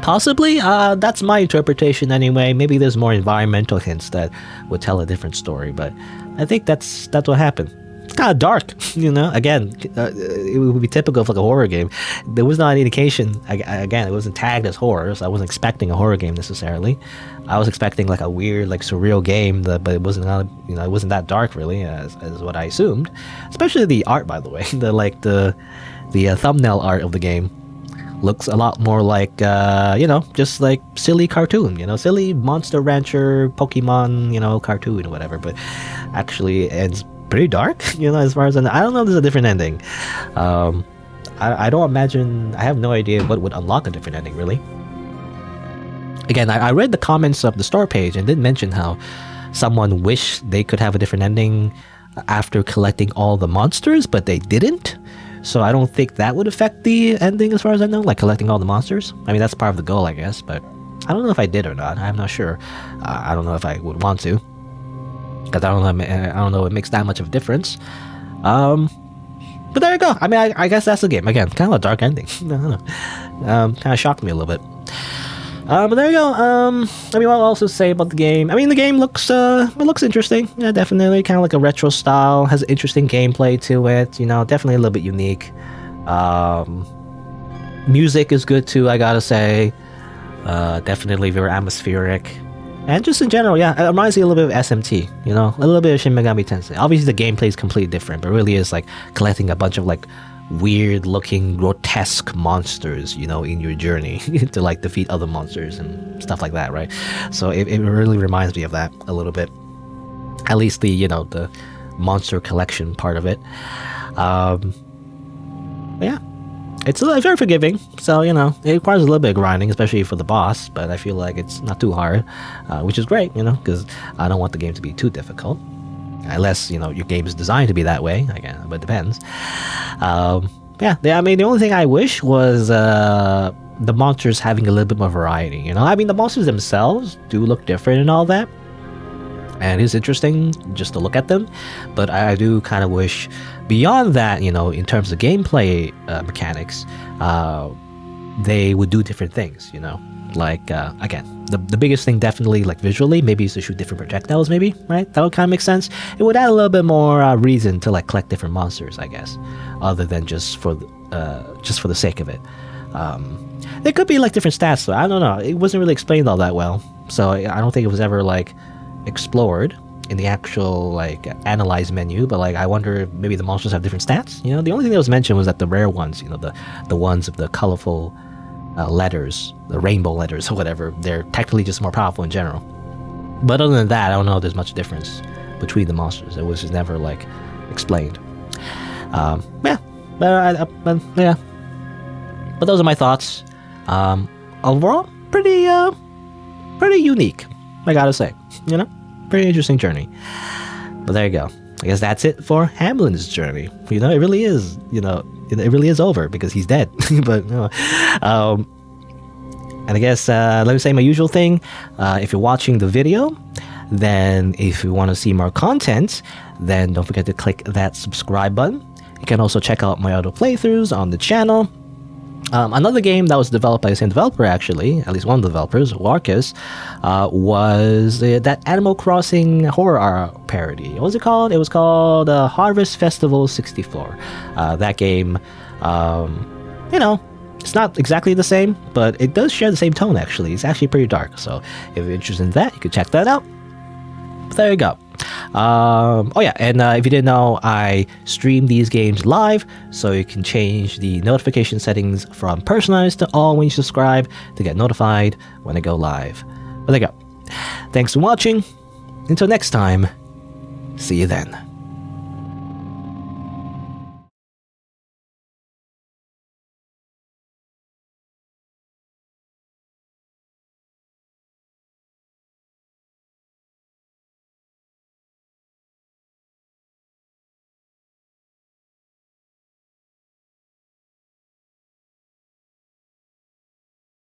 Possibly. That's my interpretation anyway. Maybe there's more environmental hints that would tell a different story, but I think that's what happened. It's kind of dark, you know. Again, it would be typical of like a horror game. There was not any indication. Again, it wasn't tagged as horror, so I wasn't expecting a horror game necessarily. I was expecting like a weird, like surreal game, but it wasn't, you know, it wasn't that dark really, as what I assumed. Especially the art, by the way. The thumbnail art of the game looks a lot more like, you know, just like silly cartoon, you know, silly Monster Rancher, Pokemon, you know, cartoon or whatever. But actually, ends pretty dark, you know, as far as I don't know if there's a different ending. I don't imagine, I have no idea what would unlock a different ending, really. Again, I read the comments of the store page and did mention how someone wished they could have a different ending after collecting all the monsters, but they didn't. So I don't think that would affect the ending as far as I know, like collecting all the monsters. I mean, that's part of the goal, I guess, but I don't know if I did or not. I'm not sure. I don't know if I would want to, because I don't know it makes that much of a difference. But there you go. I mean, I guess that's the game. Again, kind of a dark ending. I don't know. Kind of shocked me a little bit. But there you go. I mean, what I'll also say about the game. I mean, the game looks interesting. Yeah, definitely. Kind of like a retro style. Has interesting gameplay to it. You know, definitely a little bit unique. Music is good too, I gotta say. Definitely very atmospheric. And just in general, yeah, it reminds me a little bit of SMT, you know, a little bit of Shin Megami Tensei. Obviously, the gameplay is completely different, but really is like collecting a bunch of like weird-looking, grotesque monsters, you know, in your journey to like defeat other monsters and stuff like that, right? So it really reminds me of that a little bit. At least the, you know, the monster collection part of it. Yeah. It's very forgiving, so, you know, it requires a little bit of grinding, especially for the boss, but I feel like it's not too hard, which is great, you know, because I don't want the game to be too difficult, unless, you know, your game is designed to be that way, again, but it depends. Yeah, I mean, the only thing I wish was the monsters having a little bit more variety, you know. I mean, the monsters themselves do look different and all that, and it's interesting just to look at them, but I do kind of wish beyond that, you know, in terms of gameplay mechanics, they would do different things, you know, like again, the biggest thing definitely, like visually, maybe is to shoot different projectiles, maybe, right? That would kind of make sense. It would add a little bit more reason to like collect different monsters, I guess, other than just for the sake of it. There could be like different stats, though. I don't know, it wasn't really explained all that well, so I don't think it was ever like explored in the actual like analyze menu, but like I wonder if maybe the monsters have different stats, you know. The only thing that was mentioned was that the rare ones, you know, the ones of the colorful letters, the rainbow letters or whatever, they're technically just more powerful in general. But other than that, I don't know if there's much difference between the monsters. It was just never like explained. Yeah, yeah, but those are my thoughts. Overall, pretty unique, I gotta say, you know. Pretty interesting journey. But there you go. I guess that's it for Hamelin's journey. You know, it really is, you know, it really is over because he's dead. But, you know, and I guess, let me say my usual thing. If you're watching the video, then if you want to see more content, then don't forget to click that subscribe button. You can also check out my other playthroughs on the channel. Another game that was developed by the same developer, actually, at least one of the developers, Warkus, was that Animal Crossing horror parody. What was it called? It was called Harvest Festival 64. That game, you know, it's not exactly the same, but it does share the same tone, actually. It's actually pretty dark, so if you're interested in that, you can check that out. But there you go. Oh yeah, and if you didn't know, I stream these games live, so you can change the notification settings from personalized to all when you subscribe to get notified when I go live. But there you go. Thanks for watching. Until next time, see you then.